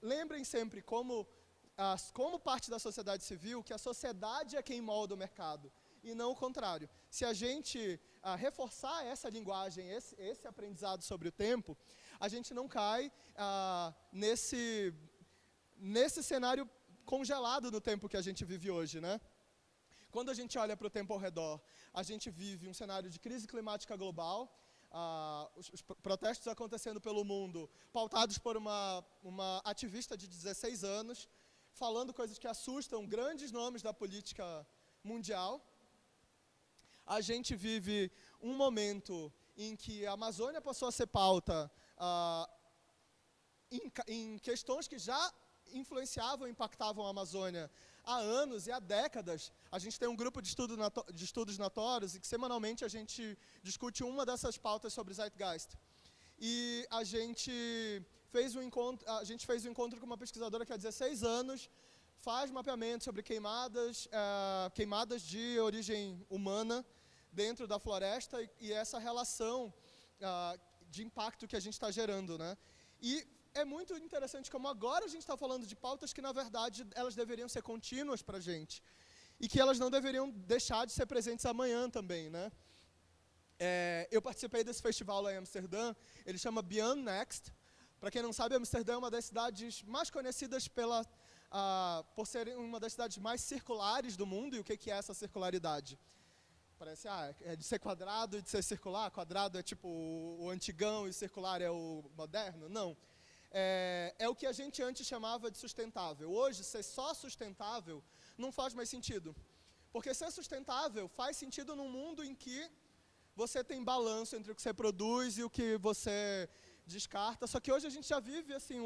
Speaker 2: Lembrem sempre, como parte da sociedade civil, que a sociedade é quem molda o mercado, e não o contrário. Se a gente reforçar essa linguagem, esse aprendizado sobre o tempo, a gente não cai nesse cenário congelado no tempo que a gente vive hoje, né? Quando a gente olha para o tempo ao redor, a gente vive um cenário de crise climática global, os protestos acontecendo pelo mundo, pautados por uma ativista de 16 anos, falando coisas que assustam grandes nomes da política mundial. A gente vive um momento em que a Amazônia passou a ser pauta em questões que já influenciavam, impactavam a Amazônia há anos e há décadas. A gente tem um grupo de estudos notórios e que semanalmente a gente discute uma dessas pautas sobre Zeitgeist. E a gente fez um encontro com uma pesquisadora que há 16 anos faz mapeamento sobre queimadas de origem humana dentro da floresta e essa relação de impacto que a gente está gerando, né? E é muito interessante como agora a gente está falando de pautas que, na verdade, elas deveriam ser contínuas para a gente. E que elas não deveriam deixar de ser presentes amanhã também, né? Eu participei desse festival lá em Amsterdã, ele chama Beyond Next. Para quem não sabe, Amsterdã é uma das cidades mais conhecidas por ser uma das cidades mais circulares do mundo. E o que é essa circularidade? Parece, é de ser quadrado e de ser circular. Quadrado é tipo o antigão e circular é o moderno? Não. É o que a gente antes chamava de sustentável. Hoje, ser só sustentável não faz mais sentido. Porque ser sustentável faz sentido num mundo em que você tem balanço entre o que você produz e o que você descarta. Só que hoje a gente já vive assim,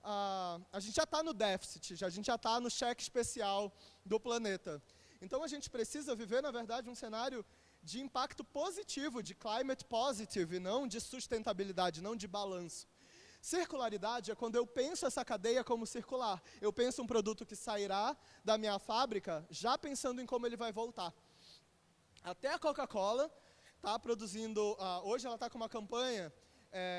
Speaker 2: a gente já está no déficit, a gente já está no cheque especial do planeta. Então a gente precisa viver, na verdade, um cenário de impacto positivo, de climate positive, e não de sustentabilidade, não de balanço. Circularidade é quando eu penso essa cadeia como circular. Eu penso um produto que sairá da minha fábrica já pensando em como ele vai voltar. Até a Coca-Cola está produzindo, hoje ela está com uma campanha,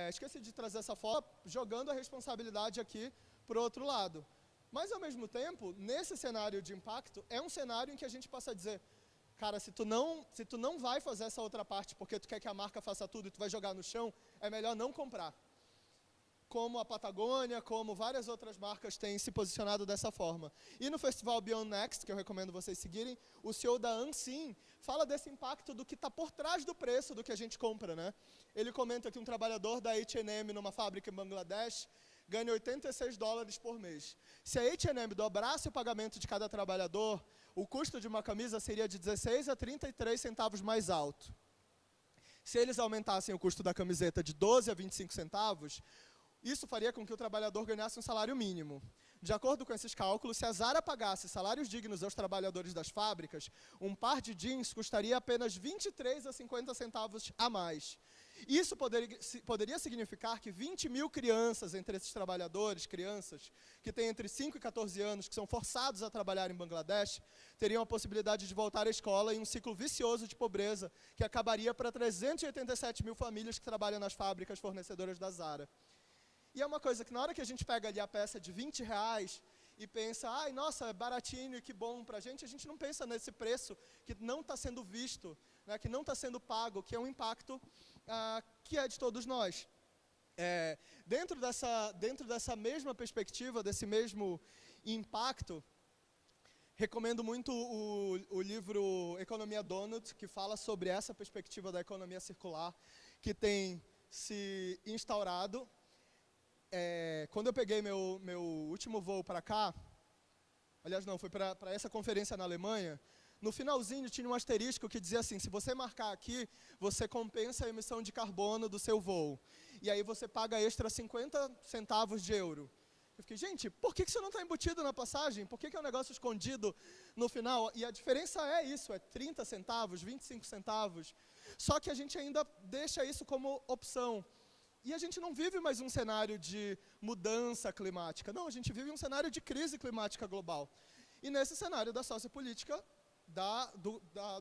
Speaker 2: esqueci de trazer essa foto, jogando a responsabilidade aqui para o outro lado. Mas, ao mesmo tempo, nesse cenário de impacto, é um cenário em que a gente passa a dizer, cara, se tu não vai fazer essa outra parte porque tu quer que a marca faça tudo e tu vai jogar no chão, é melhor não comprar. Como a Patagônia, como várias outras marcas têm se posicionado dessa forma. E no festival Beyond Next, que eu recomendo vocês seguirem, o CEO da Ansim fala desse impacto do que está por trás do preço do que a gente compra, né? Ele comenta que um trabalhador da H&M numa fábrica em Bangladesh ganha $86 por mês. Se a H&M dobrasse o pagamento de cada trabalhador, o custo de uma camisa seria de 16 a 33 centavos mais alto. Se eles aumentassem o custo da camiseta de 12 a 25 centavos, isso faria com que o trabalhador ganhasse um salário mínimo. De acordo com esses cálculos, se a Zara pagasse salários dignos aos trabalhadores das fábricas, um par de jeans custaria apenas 23 a 50 centavos a mais. Isso poderia significar que 20 mil crianças entre esses trabalhadores, crianças que têm entre 5 e 14 anos, que são forçados a trabalhar em Bangladesh, teriam a possibilidade de voltar à escola em um ciclo vicioso de pobreza que acabaria para 387 mil famílias que trabalham nas fábricas fornecedoras da Zara. E é uma coisa que na hora que a gente pega ali a peça de R$20 e pensa, ai, nossa, é baratinho e que bom para a gente não pensa nesse preço que não está sendo visto, né, que não está sendo pago, que é um impacto que é de todos nós. Dentro dessa mesma perspectiva, desse mesmo impacto, recomendo muito o livro Economia Donut, que fala sobre essa perspectiva da economia circular, que tem se instaurado. Quando eu peguei meu último voo para cá, aliás não, foi para essa conferência na Alemanha, no finalzinho tinha um asterisco que dizia assim, se você marcar aqui, você compensa a emissão de carbono do seu voo. E aí você paga extra 50 centavos de euro. Eu fiquei, gente, por que isso não está embutido na passagem? Por que é um negócio escondido no final? E a diferença é isso, é 30 centavos, 25 centavos. Só que a gente ainda deixa isso como opção. E a gente não vive mais um cenário de mudança climática. Não, a gente vive um cenário de crise climática global. E nesse cenário da sociopolítica,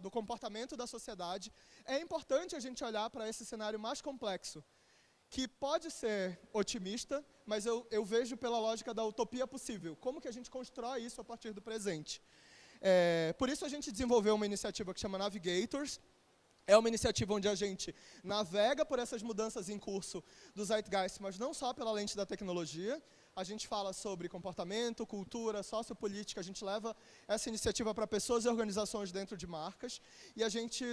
Speaker 2: do comportamento da sociedade, é importante a gente olhar para esse cenário mais complexo, que pode ser otimista, mas eu vejo pela lógica da utopia possível. Como que a gente constrói isso a partir do presente? Por isso a gente desenvolveu uma iniciativa que chama Navigators. É uma iniciativa onde a gente navega por essas mudanças em curso do Zeitgeist, mas não só pela lente da tecnologia. A gente fala sobre comportamento, cultura, sociopolítica. A gente leva essa iniciativa para pessoas e organizações dentro de marcas. E a gente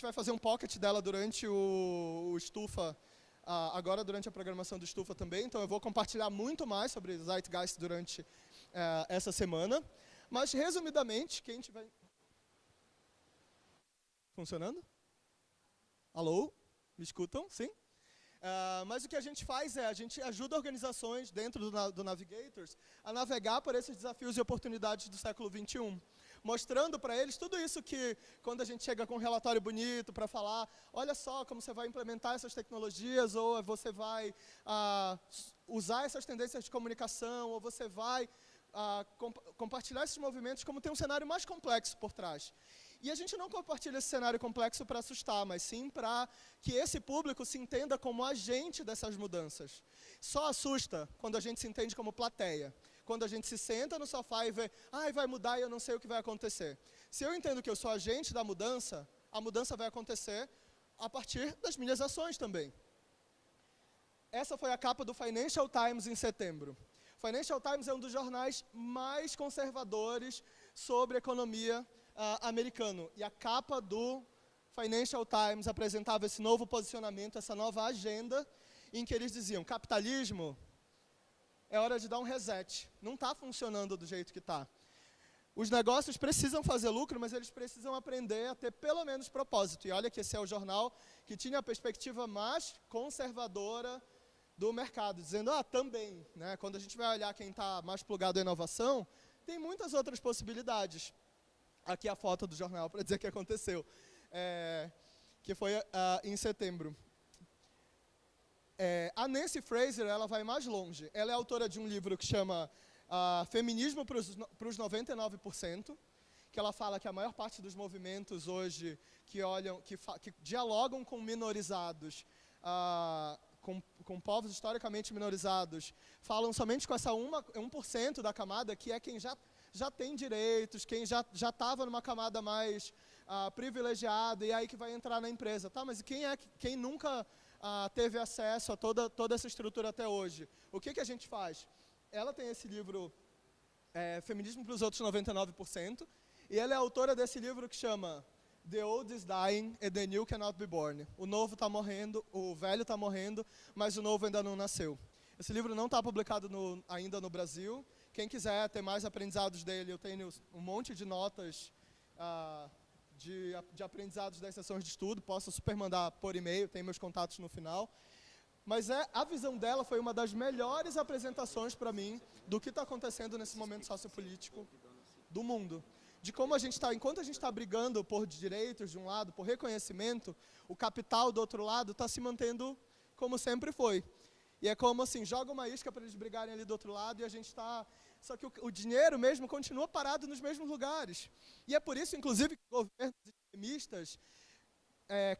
Speaker 2: vai fazer um pocket dela durante o Stufa, agora durante a programação do Stufa também. Então eu vou compartilhar muito mais sobre Zeitgeist durante essa semana. Mas, resumidamente, quem tiver... Funcionando? Alô? Me escutam? Sim? Mas o que a gente faz a gente ajuda organizações dentro do Navigators a navegar por esses desafios e oportunidades do século XXI, mostrando para eles tudo isso que, quando a gente chega com um relatório bonito para falar, olha só como você vai implementar essas tecnologias, ou você vai usar essas tendências de comunicação, ou você vai compartilhar esses movimentos, como tem um cenário mais complexo por trás. E a gente não compartilha esse cenário complexo para assustar, mas sim para que esse público se entenda como agente dessas mudanças. Só assusta quando a gente se entende como plateia. Quando a gente se senta no sofá e vê, vai mudar e eu não sei o que vai acontecer. Se eu entendo que eu sou agente da mudança, a mudança vai acontecer a partir das minhas ações também. Essa foi a capa do Financial Times em setembro. O Financial Times é um dos jornais mais conservadores sobre economia americano. E a capa do Financial Times apresentava esse novo posicionamento, essa nova agenda, em que eles diziam, capitalismo, é hora de dar um reset. Não está funcionando do jeito que está. Os negócios precisam fazer lucro, mas eles precisam aprender a ter pelo menos propósito. E olha que esse é o jornal que tinha a perspectiva mais conservadora do mercado, dizendo, também, né, quando a gente vai olhar quem está mais plugado à inovação, tem muitas outras possibilidades. Aqui a foto do jornal para dizer que aconteceu, que foi em setembro. A Nancy Fraser, ela vai mais longe. Ela é autora de um livro que chama Feminismo para os 99%, que ela fala que a maior parte dos movimentos hoje que dialogam com minorizados, com povos historicamente minorizados, falam somente com essa 1% da camada, que é quem já tem direitos, quem já estava numa camada mais privilegiada, e aí que vai entrar na empresa. Tá, mas quem nunca teve acesso a toda essa estrutura até hoje? O que a gente faz? Ela tem esse livro, Feminismo para os outros 99%, e ela é autora desse livro que chama The Old is Dying and the New Cannot Be Born. O novo está morrendo, o velho está morrendo, mas o novo ainda não nasceu. Esse livro não está publicado ainda no Brasil. Quem quiser ter mais aprendizados dele, eu tenho um monte de notas de aprendizados das sessões de estudo. Posso super mandar por e-mail, tem meus contatos no final. Mas a visão dela foi uma das melhores apresentações para mim do que está acontecendo nesse momento sociopolítico do mundo. De como enquanto a gente está brigando por direitos de um lado, por reconhecimento, o capital do outro lado está se mantendo como sempre foi. E é como assim, joga uma isca para eles brigarem ali do outro lado e a gente está... Só que o dinheiro mesmo continua parado nos mesmos lugares. E é por isso, inclusive, que governos extremistas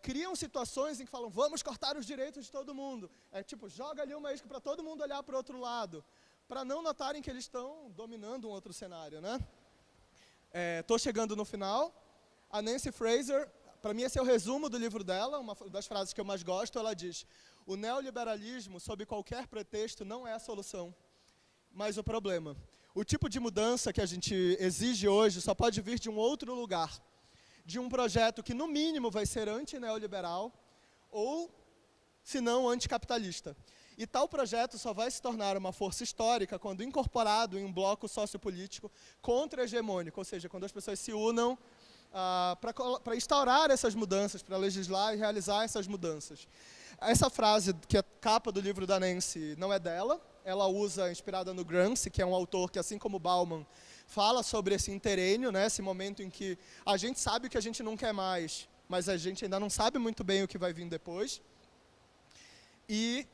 Speaker 2: criam situações em que falam, vamos cortar os direitos de todo mundo. Tipo, joga ali uma isca para todo mundo olhar para o outro lado, para não notarem que eles estão dominando um outro cenário, né? Estou chegando no final. A Nancy Fraser, para mim esse é o resumo do livro dela, uma das frases que eu mais gosto, ela diz, o neoliberalismo, sob qualquer pretexto, não é a solução, mas o problema. O tipo de mudança que a gente exige hoje só pode vir de um outro lugar, de um projeto que, no mínimo, vai ser anti-neoliberal ou, se não, anticapitalista. E tal projeto só vai se tornar uma força histórica quando incorporado em um bloco sociopolítico contra-hegemônico, ou seja, quando as pessoas se unam para instaurar essas mudanças, para legislar e realizar essas mudanças. Essa frase, que é a capa do livro da Nancy, não é dela, ela usa, inspirada no Gramsci, que é um autor que, assim como Bauman, fala sobre esse interrênio, né, esse momento em que a gente sabe o que a gente não quer mais, mas a gente ainda não sabe muito bem o que vai vir depois. E,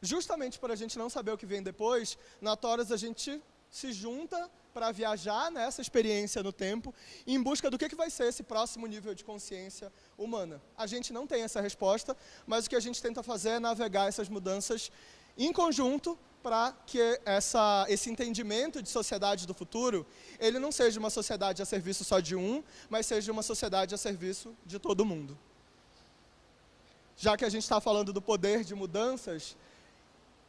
Speaker 2: justamente por a gente não saber o que vem depois, na Torres a gente se junta para viajar nessa experiência no tempo, em busca do que vai ser esse próximo nível de consciência humana. A gente não tem essa resposta, mas o que a gente tenta fazer é navegar essas mudanças em conjunto para que esse entendimento de sociedade do futuro, ele não seja uma sociedade a serviço só de um, mas seja uma sociedade a serviço de todo mundo. Já que a gente está falando do poder de mudanças,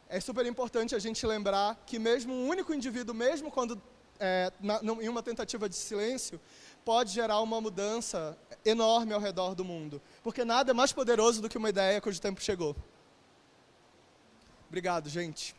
Speaker 2: é super importante a gente lembrar que mesmo um único indivíduo, mesmo quando em uma tentativa de silêncio, pode gerar uma mudança enorme ao redor do mundo. Porque nada é mais poderoso do que uma ideia cujo tempo chegou. Obrigado, gente.